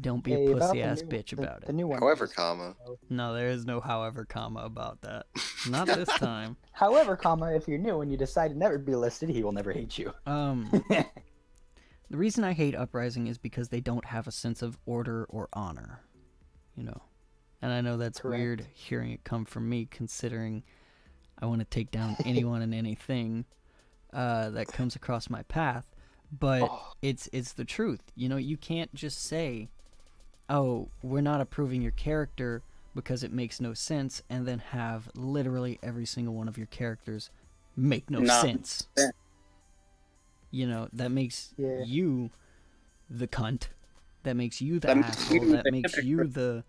Don't be a pussy ass bitch about The it. new one. However, comma. No, there is no however comma about that. Not this time. However, comma, if you're new and you decide to never be listed, he will never hate you. The reason I hate Uprising is because they don't have a sense of order or honor. You know. And I know that's Correct. weird hearing it come from me, considering I want to take down anyone and anything that comes across my path. But it's the truth. You know, you can't just say, oh, we're not approving your character because it makes no sense, and then have literally every single one of your characters make no sense. You know, that makes Yeah. you the cunt. That makes you the That makes asshole. you That the makes you hypocrite.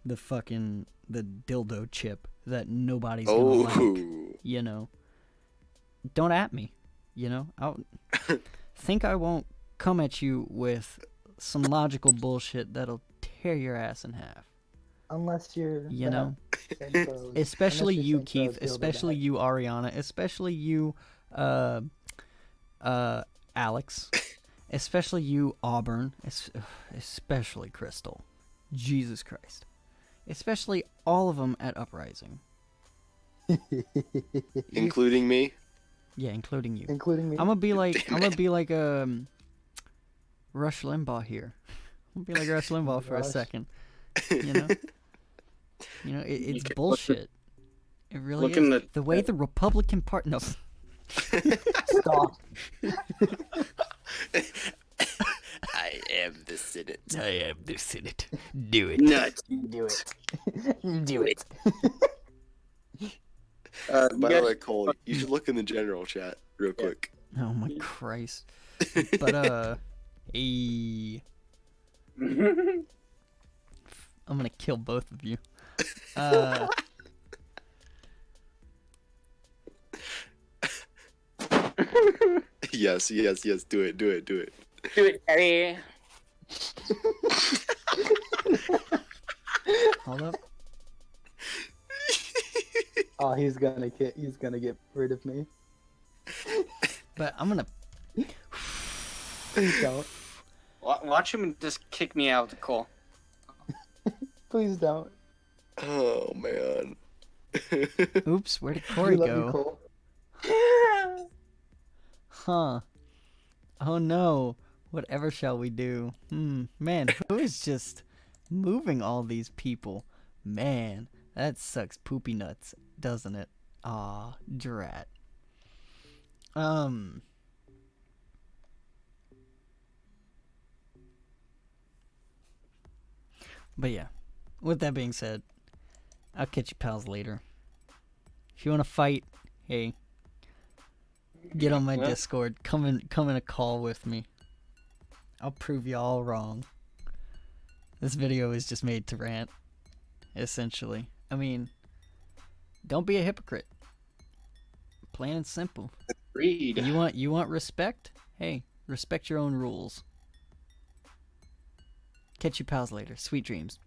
the fucking the dildo chip that nobody's gonna like. Oh. You know, don't at me. You know, I'll think I won't come at you with some logical bullshit that'll tear your ass in half. Unless you're, You know, Senko's- especially unless you, you're Senko's Keith. dildo Especially guy. you, Ariana. Especially you, Alex. Especially you, Auburn. Especially Crystal. Jesus Christ. Especially all of them at Uprising. Including me? Yeah, including you. Including me. I'm gonna be like Damn it. Rush Limbaugh here. I'm gonna be like Rush Limbaugh for a Rush. second. You know, it's can bullshit. It really look in is. The way the Republican Party. No. Stop. I am the Senate. I am the Senate. Do it. Nuts. Do it. Do it. By the way, Cole, you should look in the general chat real quick. Oh my Christ. But hey, I'm gonna kill both of you. Yes, do it. Do it, Harry. Hold up. Oh, he's gonna get rid of me. But I'm gonna. Please don't. Watch him just kick me out, Cole. Please don't. Oh, man. Oops, where did We Corey love you, go? Cole. Huh. Oh no. Whatever shall we do? Man, who is just moving all these people? Man, that sucks poopy nuts, doesn't it? Aw, drat. But yeah, with that being said, I'll catch you pals later. If you want to fight, hey, get on my Well. Discord. Come in a call with me. I'll prove you all wrong. This video is just made to rant, essentially. I mean, don't be a hypocrite. Plain and simple. Read. You want respect? Hey, respect your own rules. Catch you pals later. Sweet dreams.